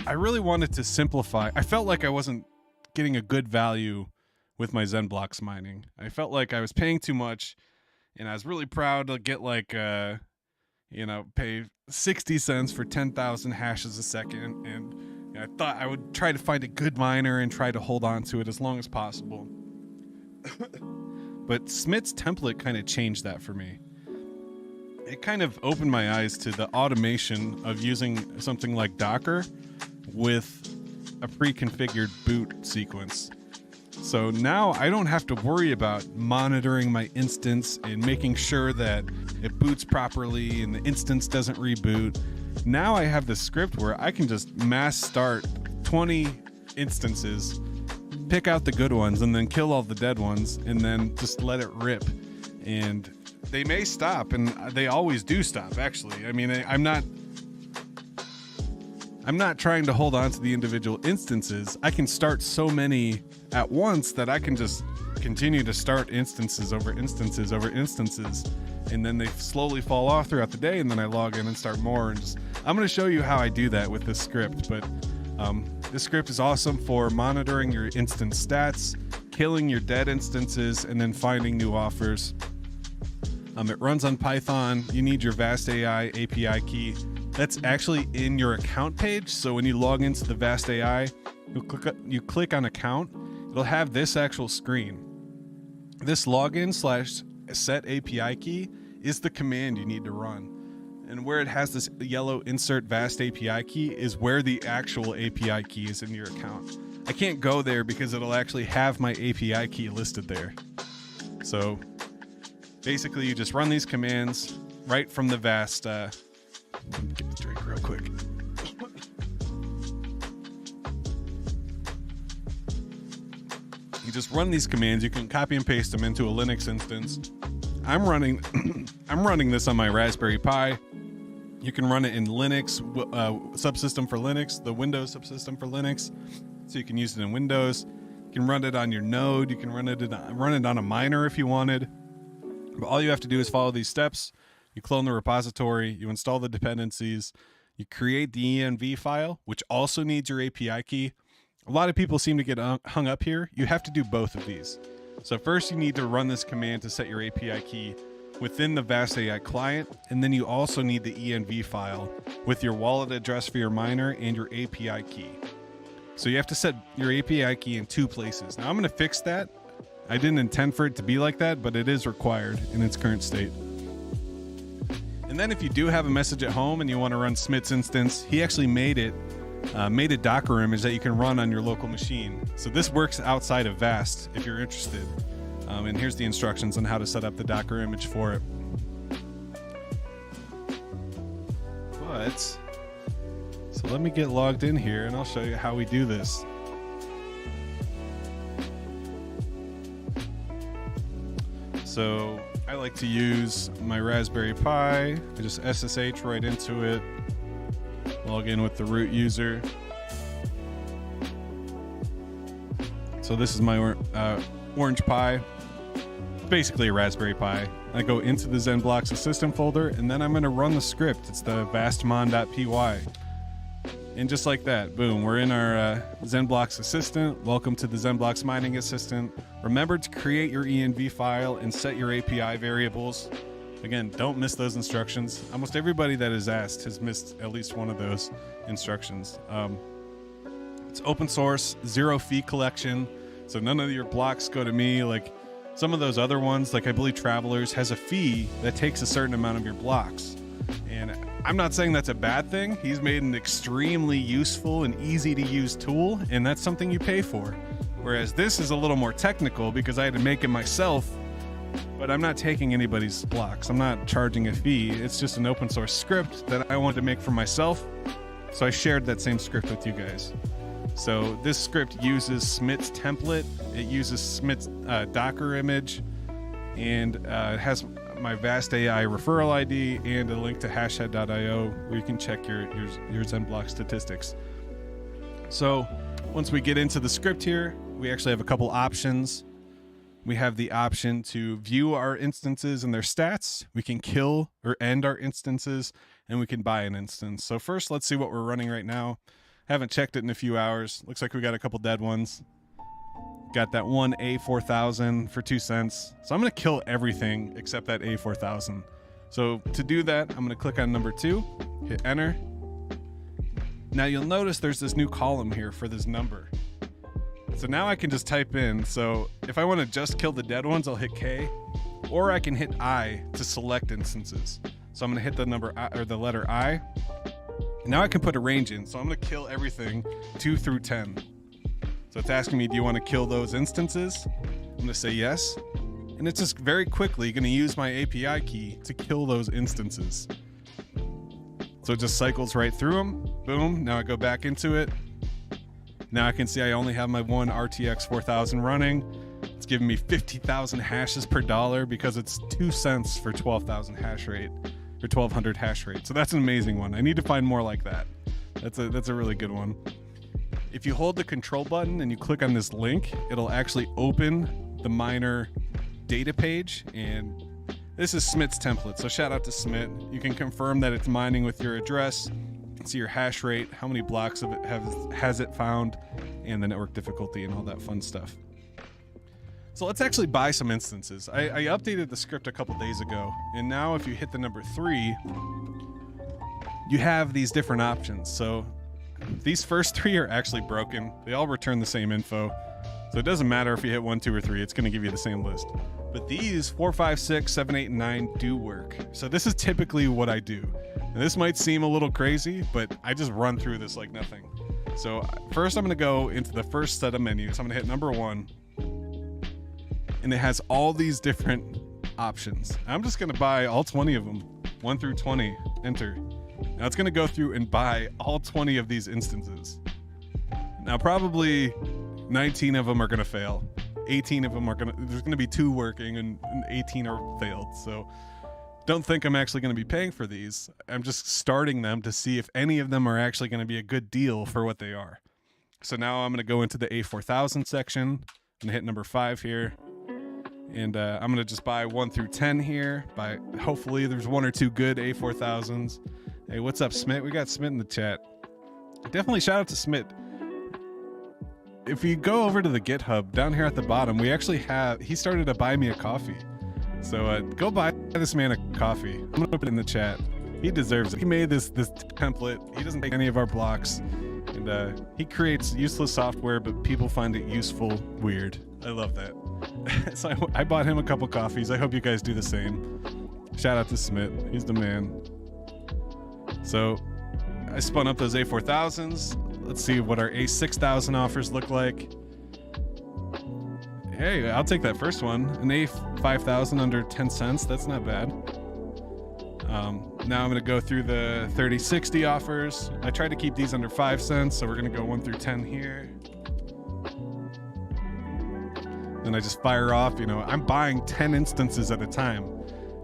I really wanted to simplify. I felt like I wasn't getting a good value with my XENBLOCKS mining. I felt like I was paying too much, and I was really proud to get like, pay 60 cents for 10,000 hashes a second. And I thought I would try to find a good miner and try to hold on to it as long as possible. But Smith's template kind of changed that for me. It kind of opened my eyes to the automation of using something like Docker with a pre-configured boot sequence. So now I don't have to worry about monitoring my instance and making sure that it boots properly and the instance doesn't reboot. Now I have this script where I can just mass start 20 instances, pick out the good ones, and then kill all the dead ones, and then just let it rip. And they may stop, and they always do stop, actually. I mean, I'm not trying to hold on to the individual instances. I can start so many at once that I can just continue to start instances over instances over instances, and then they slowly fall off throughout the day, and then I log in and start more. And just, I'm going to show you how I do that with this script, but this script is awesome for monitoring your instance stats, killing your dead instances, and then finding new offers. It runs on Python. You need your Vast AI API key. That's actually in your account page. So when you log into the Vast AI, you click on account, it'll have this actual screen. This login/set API key is the command you need to run. And where it has this yellow insert Vast API key is where the actual API key is in your account. I can't go there because it'll actually have my API key listed there. So basically you just run these commands right from the Vast. Let me get the drink real quick. You just run these commands. You can copy and paste them into a Linux instance. I'm running this on my Raspberry Pi. You can run it in Linux, subsystem for Linux, the Windows subsystem for Linux. So you can use it in Windows. You can run it on your node. You can run it on a miner if you wanted. But all you have to do is follow these steps. You clone the repository, you install the dependencies, you create the env file, which also needs your API key. A lot of people seem to get hung up here. You have to do both of these. So first you need to run this command to set your API key within the Vast AI client, and then you also need the env file with your wallet address for your miner and your API key. So you have to set your API key in two places. Now I'm going to fix that. I didn't intend for it to be like that, but it is required in its current state. And then if you do have a message at home and you want to run Smit's instance, he actually made a Docker image that you can run on your local machine. So this works outside of Vast if you're interested. And here's the instructions on how to set up the Docker image for it. So let me get logged in here and I'll show you how we do this. So I like to use my Raspberry Pi. I just SSH right into it. Log in with the root user. So this is my Orange Pi. Basically a Raspberry Pi. I go into the XENBLOCKS system folder, and then I'm going to run the script. It's the vastmon.py. And just like that, boom, we're in our XENBLOCKS assistant. Welcome to the XENBLOCKS mining assistant. Remember to create your env file and set your API variables. Again, don't miss those instructions. Almost everybody that is asked has missed at least one of those instructions. It's open source, zero fee collection. So none of your blocks go to me. Like some of those other ones, like I believe Travelers has a fee that takes a certain amount of your blocks. And I'm not saying that's a bad thing. He's made an extremely useful and easy to use tool, and that's something you pay for. Whereas this is a little more technical because I had to make it myself, but I'm not taking anybody's blocks. I'm not charging a fee. It's just an open source script that I wanted to make for myself. So I shared that same script with you guys. So this script uses Smit's template. It uses Smit's Docker image, and it has my Vast AI referral ID and a link to hashhead.io where you can check your XENBLOCKS statistics. So once we get into the script here, we actually have a couple options. We have the option to view our instances and their stats. We can kill or end our instances, and we can buy an instance. So first, let's see what we're running right now. Haven't checked it in a few hours. Looks like we got a couple dead ones. Got that one A4000 for 2 cents. So I'm going to kill everything except that A4000. So to do that, I'm going to click on number 2, hit enter. Now you'll notice there's this new column here for this number. So now I can just type in. So if I want to just kill the dead ones, I'll hit K, or I can hit I to select instances. So I'm going to hit the number I, or the letter I. Now I can put a range in. So I'm going to kill everything 2 through 10. So it's asking me, do you want to kill those instances? I'm going to say yes. And it's just very quickly going to use my API key to kill those instances. So it just cycles right through them. Boom. Now I go back into it. Now I can see I only have my one RTX 4000 running. It's giving me 50,000 hashes per dollar because it's 2 cents for 12,000 hash rate or 1200 hash rate. So that's an amazing one. I need to find more like that. That's a really good one. If you hold the control button and you click on this link, it'll actually open the miner data page, and this is Smit's template. So shout out to Smit. You can confirm that it's mining with your address, see your hash rate, how many blocks of it has it found, and the network difficulty and all that fun stuff. So let's actually buy some instances. I updated the script a couple days ago, and now if you hit the number 3, you have these different options. So these first 3 are actually broken. They all return the same info. So it doesn't matter if you hit 1, 2, or 3, it's gonna give you the same list. But these 4, 5, 6, 7, 8, and 9 do work. So this is typically what I do. And this might seem a little crazy, but I just run through this like nothing. So first I'm gonna go into the first set of menus. I'm gonna hit number 1. And it has all these different options. I'm just gonna buy all 20 of them, 1 through 20, enter. Now it's gonna go through and buy all 20 of these instances. Now probably 19 of them are gonna fail. 18 of them there's gonna be 2 working and 18 are failed. So don't think I'm actually gonna be paying for these. I'm just starting them to see if any of them are actually gonna be a good deal for what they are. So now I'm gonna go into the A4000 section and hit number 5 here. And I'm gonna just buy 1 through 10 here. Hopefully there's 1 or 2 good A4000s. Hey, what's up, Smit? We got Smit in the chat. Definitely shout out to Smit. If you go over to the GitHub down here at the bottom, he started to buy me a coffee. So go buy this man a coffee. I'm gonna put it in the chat. He deserves it. He made this template. He doesn't take any of our blocks, and he creates useless software, but people find it useful. Weird. I love that. So I bought him a couple coffees. I hope you guys do the same. Shout out to Smith. He's the man. So I spun up those A4000s. Let's see what our A6000 offers look like. Hey, I'll take that first one. An A5000 under 10 cents. That's not bad. Now I'm going to go through the 3060 offers. I tried to keep these under 5 cents, so we're going to go 1 through 10 here. Then I just fire off, I'm buying 10 instances at a time.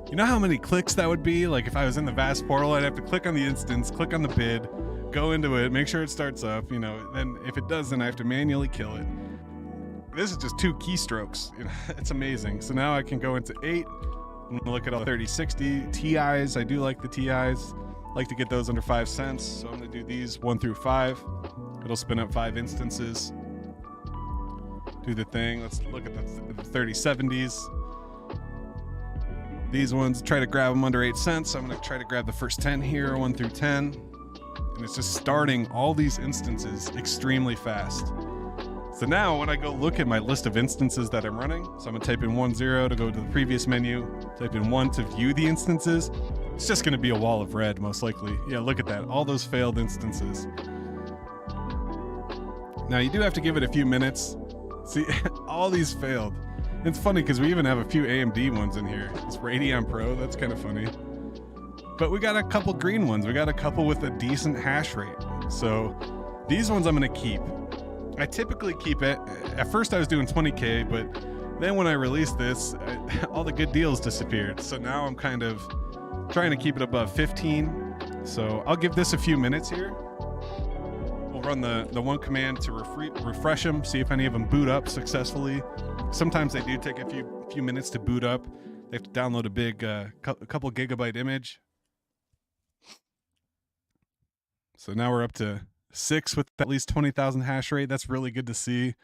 You know how many clicks that would be? Like if I was in the VAST portal, I'd have to click on the instance, click on the bid, go into it, make sure it starts up, then if it doesn't, I have to manually kill it. This is just 2 keystrokes. It's amazing. So now I can go into 8. I'm gonna look at all the 3060 TIs. I do like the TIs. Like to get those under 5 cents. So I'm gonna do these 1 through 5. It'll spin up 5 instances. Do the thing. Let's look at the 3070s. These ones, try to grab them under 8 cents. So I'm gonna try to grab the first 10 here, 1 through 10. And it's just starting all these instances extremely fast. So now when I go look at my list of instances that I'm running, so I'm gonna type in 10 to go to the previous menu, type in 1 to view the instances, it's just gonna be a wall of red most likely. Yeah, look at that, all those failed instances. Now you do have to give it a few minutes. See, all these failed. It's funny because we even have a few AMD ones in here. It's Radeon Pro, that's kind of funny. But we got a couple green ones. We got a couple with a decent hash rate. So these ones I'm gonna keep. I typically keep it. At first I was doing 20K, but then when I released this, all the good deals disappeared. So now I'm kind of trying to keep it above 15. So I'll give this a few minutes here. We'll run the one command to refresh them, see if any of them boot up successfully. Sometimes they do take a few minutes to boot up. They have to download a big couple gigabyte image. So now we're up to 6 with at least 20,000 hash rate. That's really good to see.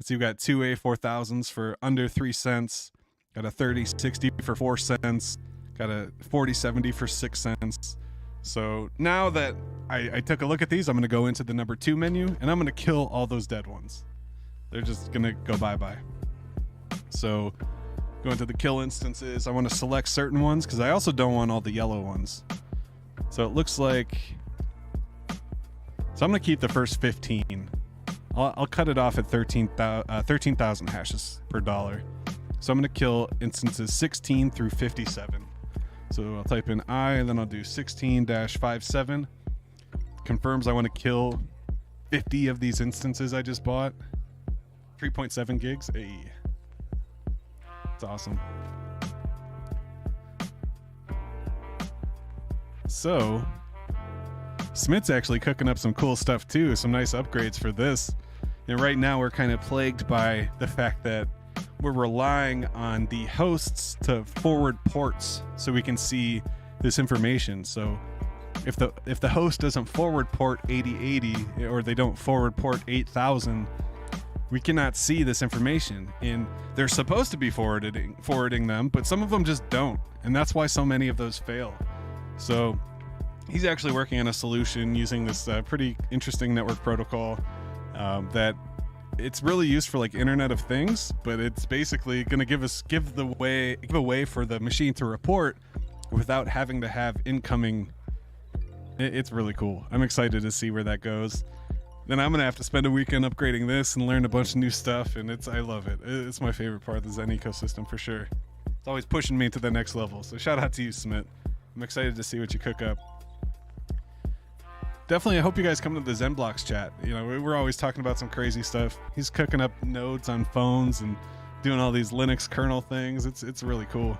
So you've got 2 A4000s for under 3 cents, got a 3060 for 4 cents, got a 4070 for 6 cents. So now that I took a look at these, I'm gonna go into the number 2 menu and I'm gonna kill all those dead ones. They're just gonna go bye-bye. So go into the kill instances. I wanna select certain ones because I also don't want all the yellow ones. So it looks like, so I'm gonna keep the first 15. I'll cut it off at 13,000 hashes per dollar. So I'm gonna kill instances 16 through 57. So I'll type in I and then I'll do 16-57. Confirms I want to kill 50 of these instances I just bought. 3.7 gigs. Hey. It's awesome. So Smit's actually cooking up some cool stuff too, some nice upgrades for this. And right now we're kind of plagued by the fact that we're relying on the hosts to forward ports so we can see this information. So if the host doesn't forward port 8080 or they don't forward port 8000, we cannot see this information. And they're supposed to be forwarding them, but some of them just don't. And that's why so many of those fail. So he's actually working on a solution using this pretty interesting network protocol that it's really used for like Internet of Things, but it's basically going to give a way for the machine to report without having to have incoming. It's really cool. I'm excited to see where that goes. Then I'm gonna have to spend a weekend upgrading this and learn a bunch of new stuff, and I love it. It's my favorite part of the Zen ecosystem for sure. It's always pushing me to the next level. So shout out to you, Smith. I'm excited to see what you cook up. Definitely, I hope you guys come to the XENBLOCKS chat. You know, we're always talking about some crazy stuff. He's cooking up nodes on phones and doing all these Linux kernel things. It's really cool.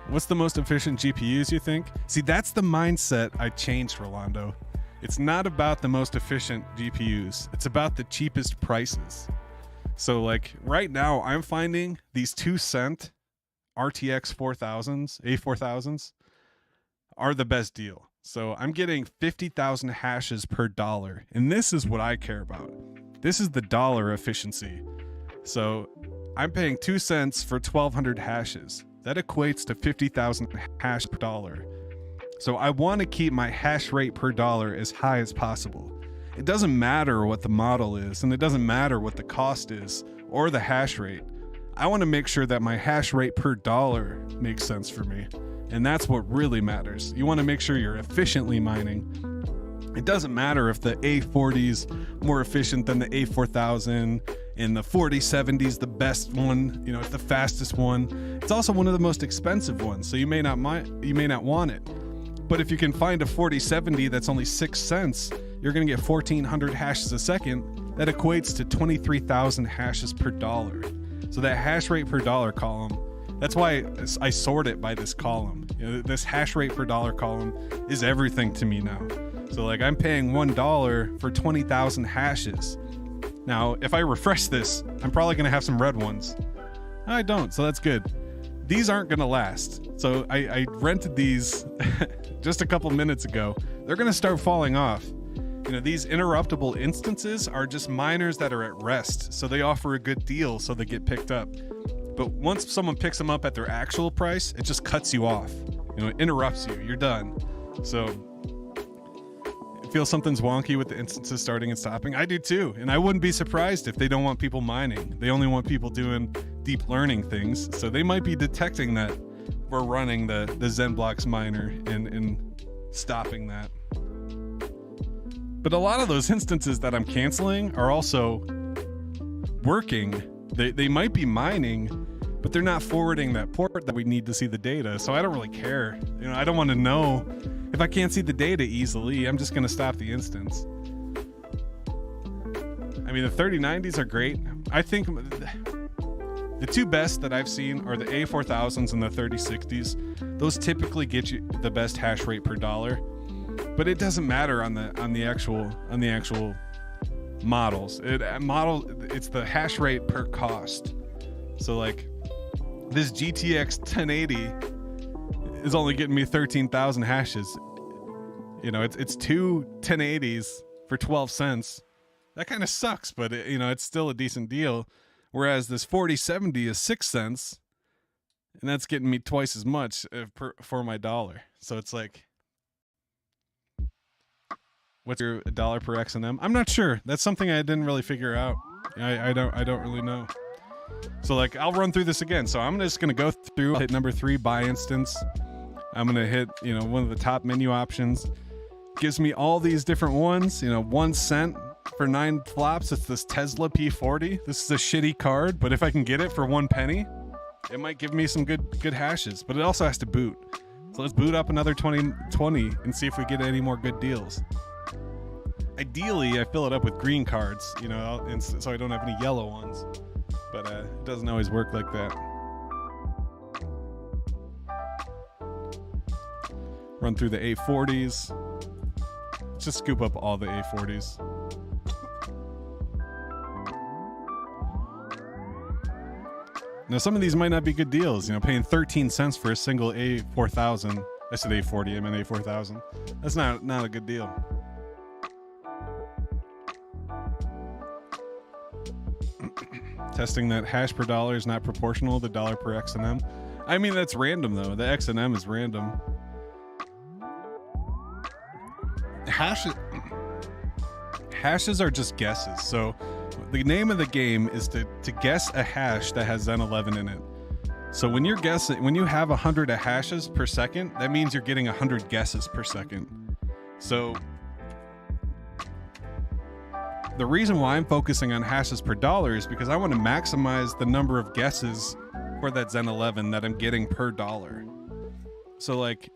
What's the most efficient GPUs, you think? See, that's the mindset I changed, Rolando. It's not about the most efficient GPUs. It's about the cheapest prices. So like right now, I'm finding these 2-cent RTX 4000s, A4000s are the best deal. So I'm getting 50,000 hashes per dollar. And this is what I care about. This is the dollar efficiency. So I'm paying 2 cents for 1,200 hashes. That equates to 50,000 hash per dollar. So I want to keep my hash rate per dollar as high as possible. It doesn't matter what the model is, and it doesn't matter what the cost is or the hash rate. I want to make sure that my hash rate per dollar makes sense for me. And that's what really matters. You want to make sure you're efficiently mining. It doesn't matter if the A40's more efficient than the A4000 and the 4070's the best one, you know, it's the fastest one. It's also one of the most expensive ones, so you may not want it. But if you can find a 4070 that's only 6 cents, you're going to get 1,400 hashes a second. That equates to 23,000 hashes per dollar. So that hash rate per dollar column, that's why I sort it by this column. You know, this hash rate per dollar column is everything to me now. So like I'm paying $1 for 20,000 hashes. Now, if I refresh this, I'm probably going to have some red ones. I don't, so that's good. These aren't going to last. So I rented these just a couple minutes ago. They're going to start falling off. You know, these interruptible instances are just miners that are at rest. So they offer a good deal, so they get picked up. But once someone picks them up at their actual price, it just cuts you off. You know, it interrupts you. You're done. So I feel something's wonky with the instances starting and stopping. I do too. And I wouldn't be surprised if they don't want people mining. They only want people doing deep learning things. So they might be detecting that we're running the XENBLOCKS miner and stopping that. But a lot of those instances that I'm canceling are also working. They might be mining, but they're not forwarding that port that we need to see the data. So I don't really care. You know, I don't want to know. If I can't see the data easily, I'm just going to stop the instance. I mean, the 3090s are great. I think the two best that I've seen are the A4000s and the 3060s. Those typically get you the best hash rate per dollar, but it doesn't matter on the actual models. It's the hash rate per cost. So like this GTX 1080 is only getting me 13,000 hashes. You know, it's two 1080s for 12 cents. That kind of sucks, but it's still a decent deal. Whereas this 4070 is 6 cents, and that's getting me twice as much for my dollar. So it's like, what's your dollar per XNM? I'm not sure. That's something I didn't really figure out. I don't really know. So like, I'll run through this again. So I'm just gonna go through, hit number 3, buy instance. I'm gonna hit, one of the top menu options. Gives me all these different ones. 1 cent for 9 flops. It's this Tesla P40. This is a shitty card, but if I can get it for 1 penny, it might give me some good hashes. But it also has to boot. So let's boot up another 20 and see if we get any more good deals. Ideally, I fill it up with green cards, so I don't have any yellow ones. But it doesn't always work like that. Run through the A40s. Let's just scoop up all the A40s. Now, some of these might not be good deals. You know, paying 13 cents for a single A4000. I said A40, I meant A4000. That's not a good deal. Testing that hash per dollar is not proportional to dollar per XNM. I mean, that's random though. The XNM is random. Hashes are just guesses. So the name of the game is to guess a hash that has Zen 11 in it. So when you're guessing, when you have 100 hashes per second, that means you're getting 100 guesses per second. So the reason why I'm focusing on hashes per dollar is because I want to maximize the number of guesses for that Zen 11 that I'm getting per dollar. So like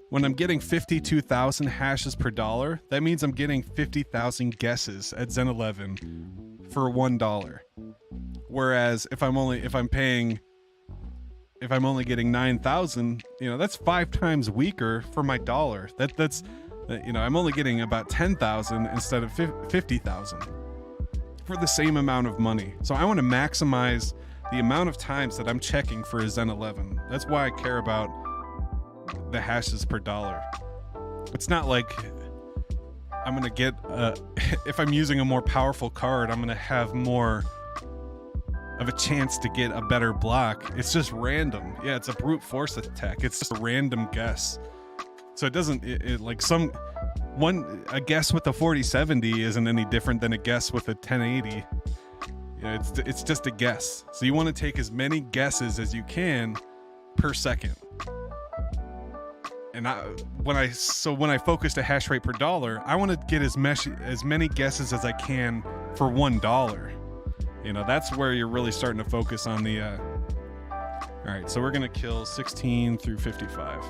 when I'm getting 52,000 hashes per dollar, that means I'm getting 50,000 guesses at Zen 11 for $1. Whereas if I'm only getting 9,000, you know, that's 5 times weaker for my dollar. That's you know, I'm only getting about 10,000 instead of 50,000 for the same amount of money. So I want to maximize the amount of times that I'm checking for a Zen 11. That's why I care about the hashes per dollar. It's not like I'm gonna get if I'm using a more powerful card, I'm gonna have more of a chance to get a better block. It's just random. Yeah, it's a brute force attack. It's just a random guess. So it doesn't like a guess with a 4070 isn't any different than a guess with a 1080. You know, it's just a guess. So you want to take as many guesses as you can per second. And when I focus the hash rate per dollar, I want to get as many guesses as I can for $1. You know, that's where you're really starting to focus on the. All right, so we're gonna kill 16 through 55.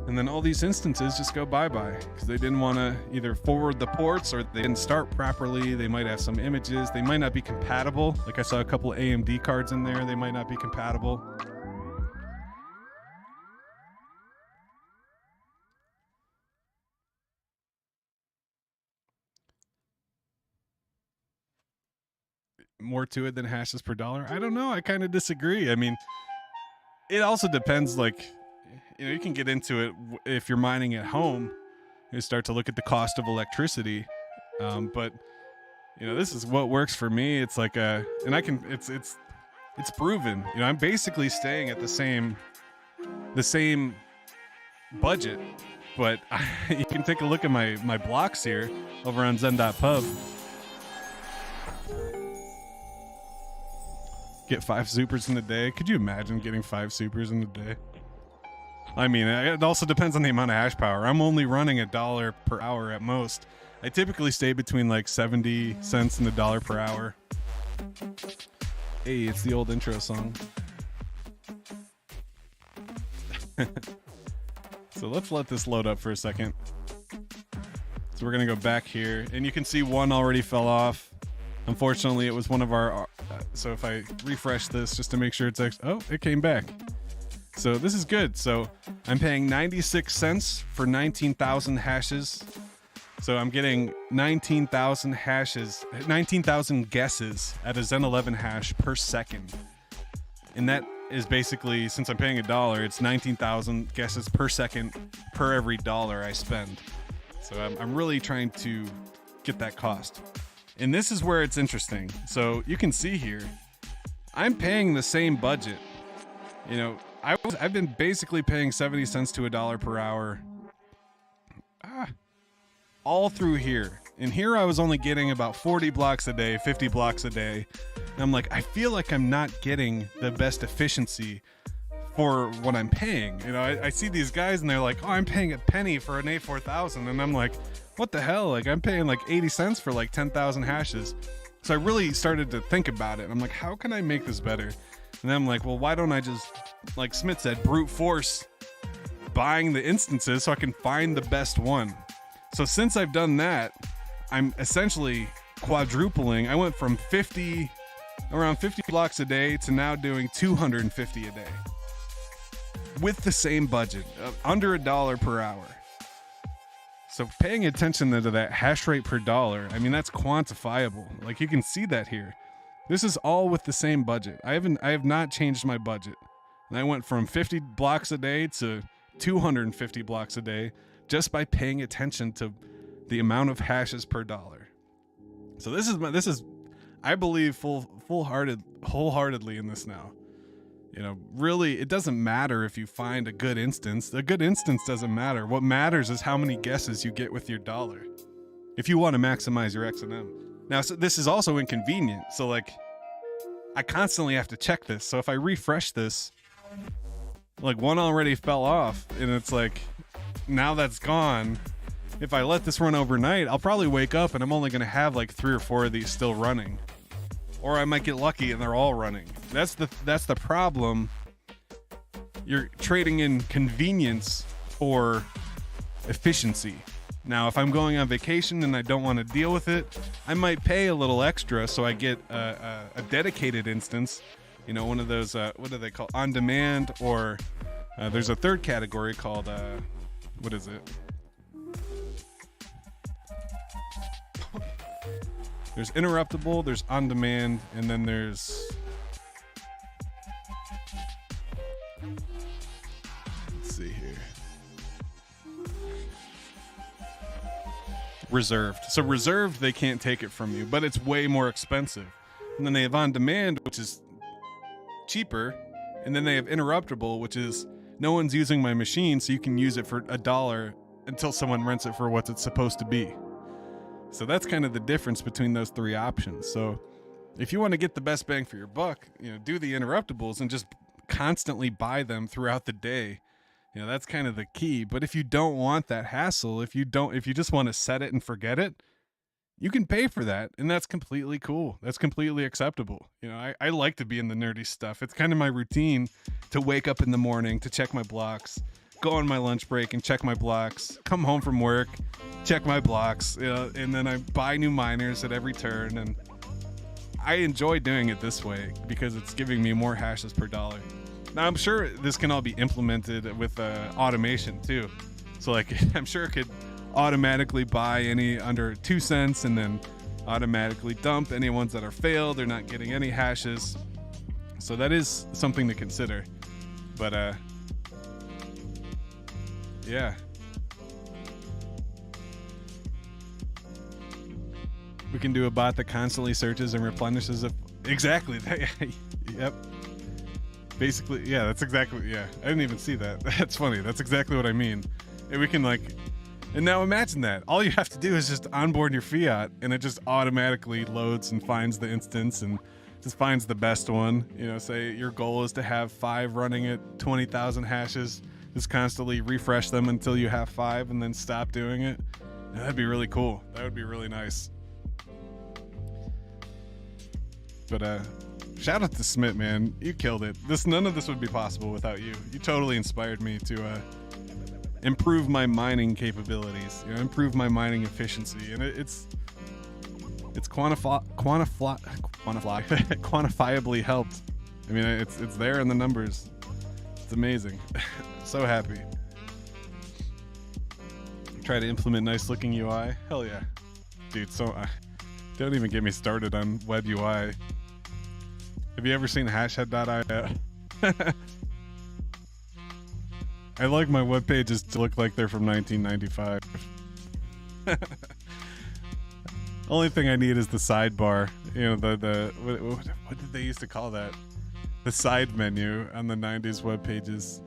And then all these instances just go bye-bye because they didn't want to either forward the ports or they didn't start properly. They might have some images. They might not be compatible. Like I saw a couple of AMD cards in there. They might not be compatible. More to it than hashes per dollar? I don't know. I kind of disagree. I mean, it also depends, like, you know, you can get into it if you're mining at home. You start to look at the cost of electricity. But you know, this is what works for me. It's like it's proven. You know, I'm basically staying at the same budget, but you can take a look at my blocks here over on zen.pub. Get 5 supers in a day. Could you imagine getting 5 supers in a day? I mean, it also depends on the amount of hash power. I'm only running $1 per hour at most. I typically stay between like 70 cents and $1 per hour. Hey, it's the old intro song. So let's let this load up for a second. So we're gonna go back here, and you can see one already fell off. Unfortunately, it was one of our. So if I refresh this just to make sure it's actually, oh, it came back. So this is good. So I'm paying 96 cents for 19,000 hashes. So I'm getting 19,000 hashes, 19,000 guesses at a Zen 11 hash per second. And that is basically, since I'm paying $1, it's 19,000 guesses per second per every dollar I spend. So I'm really trying to get that cost. And this is where it's interesting. So you can see here, I'm paying the same budget. You know, I've been basically paying 70 cents to $1 per hour all through here. And here I was only getting about 40 blocks a day, 50 blocks a day. And I'm like, I feel like I'm not getting the best efficiency for what I'm paying. You know, I see these guys and they're like, oh, I'm paying a penny for an A4000. And I'm like, what the hell? Like, I'm paying like 80 cents for like 10,000 hashes. So I really started to think about it. I'm like, how can I make this better? And then I'm like, well, why don't I just, like Smith said, brute force buying the instances so I can find the best one. So since I've done that, I'm essentially quadrupling. I went from around 50 blocks a day to now doing 250 a day with the same budget of under $1 per hour. So paying attention to that hash rate per dollar, I mean, that's quantifiable. Like, you can see that here. This is all with the same budget. I have not changed my budget. And I went from 50 blocks a day to 250 blocks a day just by paying attention to the amount of hashes per dollar. So this is I believe wholeheartedly in this now. You know, really, it doesn't matter if you find a good instance. A good instance doesn't matter. What matters is how many guesses you get with your dollar. If you want to maximize your XNM. Now, so this is also inconvenient. So like, I constantly have to check this. So if I refresh this, like one already fell off and it's like, now that's gone. If I let this run overnight, I'll probably wake up and I'm only going to have like 3 or 4 of these still running. Or I might get lucky and they're all running. That's the problem. You're trading in convenience for efficiency. Now, if I'm going on vacation and I don't want to deal with it, I might pay a little extra so I get a dedicated instance. You know, one of those, what do they call, on demand, or there's a third category called, what is it? There's interruptible, there's on demand, and then there's, let's see here, reserved. So reserved, they can't take it from you, but it's way more expensive. And then they have on demand, which is cheaper, and then they have interruptible, which is no one's using my machine, so you can use it for $1 until someone rents it for what it's supposed to be. So that's kind of the difference between those 3 options. So if you want to get the best bang for your buck, you know, do the interruptibles and just constantly buy them throughout the day. You know, that's kind of the key. But if you don't want that hassle, if you just want to set it and forget it, you can pay for that, and that's completely cool. That's completely acceptable. You know, I like to be in the nerdy stuff. It's kind of my routine to wake up in the morning to check my blocks, go on my lunch break and check my blocks, come home from work, check my blocks, you know, and then I buy new miners at every turn. And I enjoy doing it this way because it's giving me more hashes per dollar. Now, I'm sure this can all be implemented with automation too. So like, I'm sure it could automatically buy any under 2 cents and then automatically dump any ones that are failed. They're not getting any hashes. So that is something to consider. But yeah. We can do a bot that constantly searches and replenishes it. Exactly. Yep. Basically, yeah, that's exactly, yeah. I didn't even see that. That's funny. That's exactly what I mean. And we can like, and now imagine that. All you have to do is just onboard your fiat and it just automatically loads and finds the instance and just finds the best one. You know, say your goal is to have 5 running at 20,000 hashes. Just constantly refresh them until you have 5 and then stop doing it. Yeah, that'd be really cool. That would be really nice. But shout out to Smith, man. You killed it. None of this would be possible without you. You totally inspired me to improve my mining capabilities, you know, improve my mining efficiency, and it's quantifiably helped. I mean, it's there in the numbers. It's amazing. So happy. Try to implement nice looking UI. Hell yeah, dude. So don't even get me started on web UI. Have you ever seen hashhead.io? I like my web pages to look like they're from 1995. Only thing I need is the sidebar. You know, what did they used to call that? The side menu on the 90s web pages.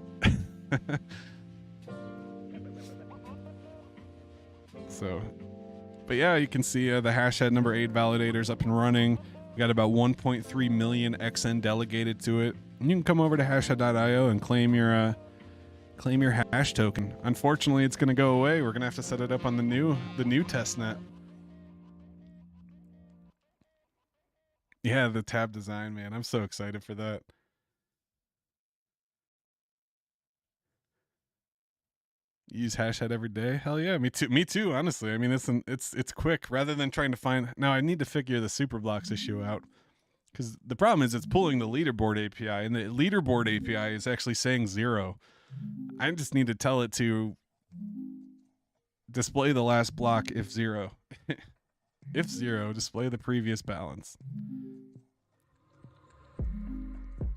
So, but yeah, you can see the hashtag number 8 validators up and running. We got about 1.3 million XN delegated to it. And you can come over to hashtag.io and claim your hash token. Unfortunately, it's going to go away. We're going to have to set it up on the new testnet. Yeah, the tab design, man. I'm so excited for that. Use hashtag every day. Hell yeah, me too. Me too. Honestly, I mean, it's quick. Rather than trying to find. Now I need to figure the superblocks issue out, because the problem is it's pulling the leaderboard API, and the leaderboard API is actually saying 0. I just need to tell it to display the last block if 0. If 0, display the previous balance.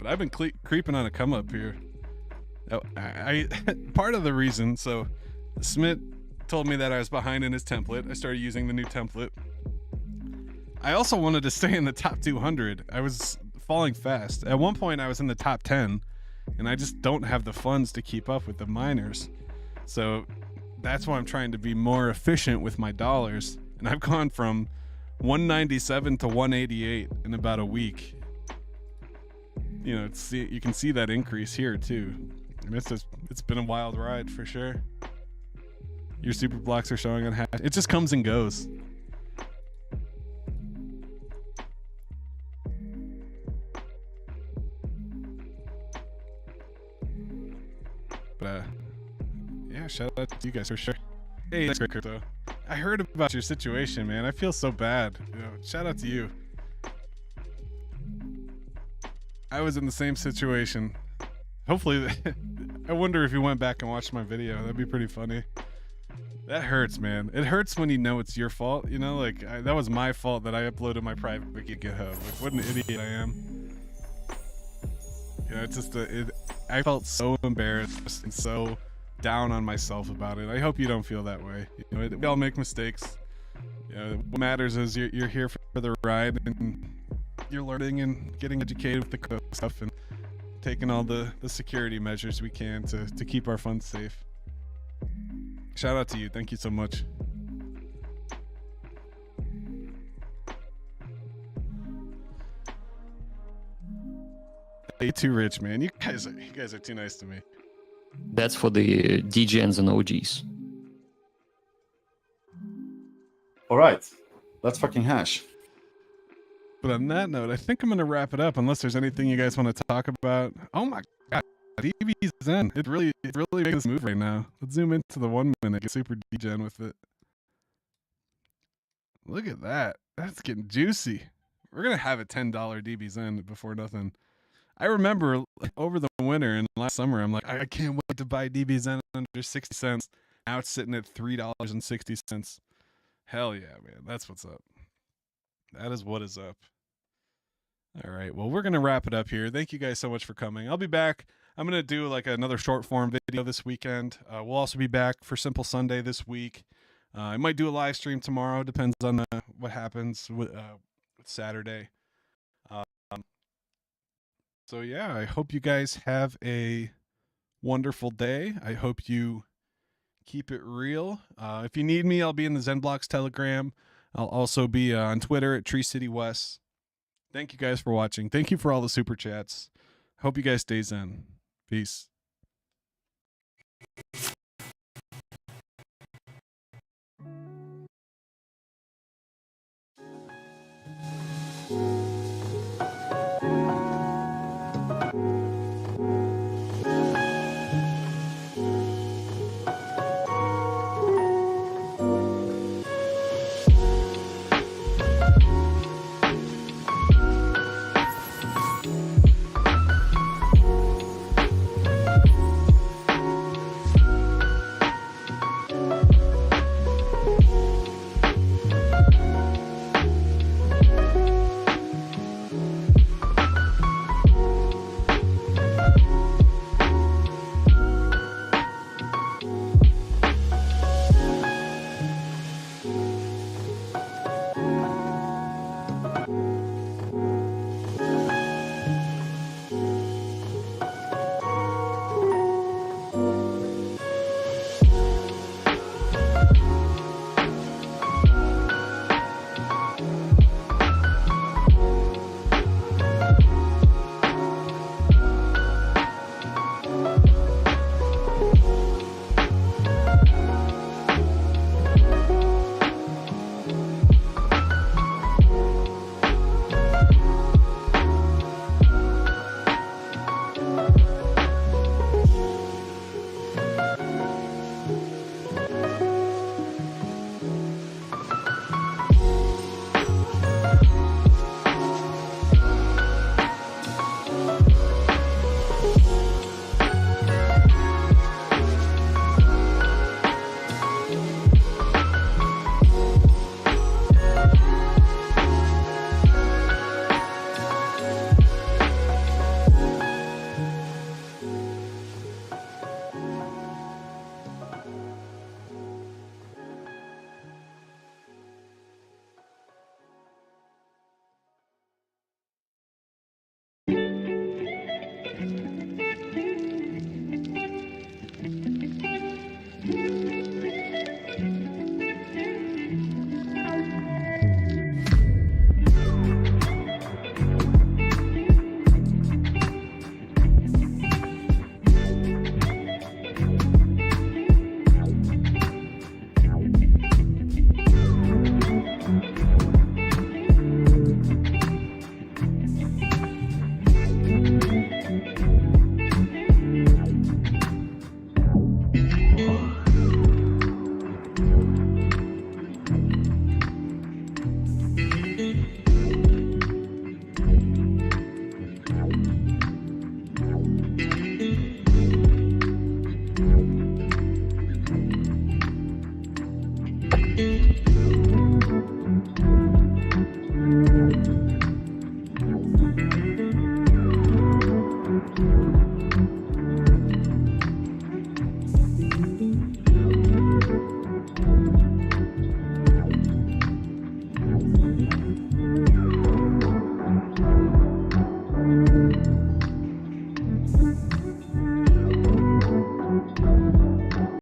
I've been creeping on a come up here. Oh, I part of the reason, so Smith told me that I was behind in his template. I started using the new template. I also wanted to stay in the top 200. I was falling fast. At one point I was in the top 10, and I just don't have the funds to keep up with the miners. So that's why I'm trying to be more efficient with my dollars. And I've gone from 197 to 188 in about a week. You know, you can see that increase here too. And it's been a wild ride for sure. Your super blocks are showing on hash. It just comes and goes. But yeah, shout out to you guys for sure. Hey, thanks, Crypto. I heard about your situation, man. I feel so bad. You know, shout out to you. I was in the same situation. Hopefully, I wonder if you went back and watched my video. That'd be pretty funny. That hurts, man. It hurts when you know it's your fault. You know, like that was my fault that I uploaded my private wiki to GitHub. Like, what an idiot I am. You know, it's just I felt so embarrassed and so down on myself about it. I hope you don't feel that way. You know, we all make mistakes. You know, what matters is you're here for the ride, and you're learning and getting educated with the code stuff and taking all the security measures we can to keep our funds safe. Shout out to you. Thank you so much. You're too rich, man. You guys are too nice to me. That's for the DGNs and OGs. All right, let's fucking hash. But on that note, I think I'm going to wrap it up unless there's anything you guys want to talk about. Oh my God, DB Zen. It really makes this move right now. Let's zoom into the 1 minute. Get super degen with it. Look at that. That's getting juicy. We're going to have a $10 DB Zen before nothing. I remember over the winter and last summer, I'm like, I can't wait to buy DB Zen under 60 cents. Now it's sitting at $3.60. Hell yeah, man. That's what's up. That is what is up. All right. Well, we're going to wrap it up here. Thank you guys so much for coming. I'll be back. I'm going to do like another short form video this weekend. We'll also be back for Simple Sunday this week. I might do a live stream tomorrow. Depends on what happens with Saturday. So yeah, I hope you guys have a wonderful day. I hope you keep it real. If you need me, I'll be in the XENBLOCKS Telegram. I'll also be on Twitter at Tree City West. Thank you guys for watching. Thank you for all the super chats. Hope you guys stay zen. Peace.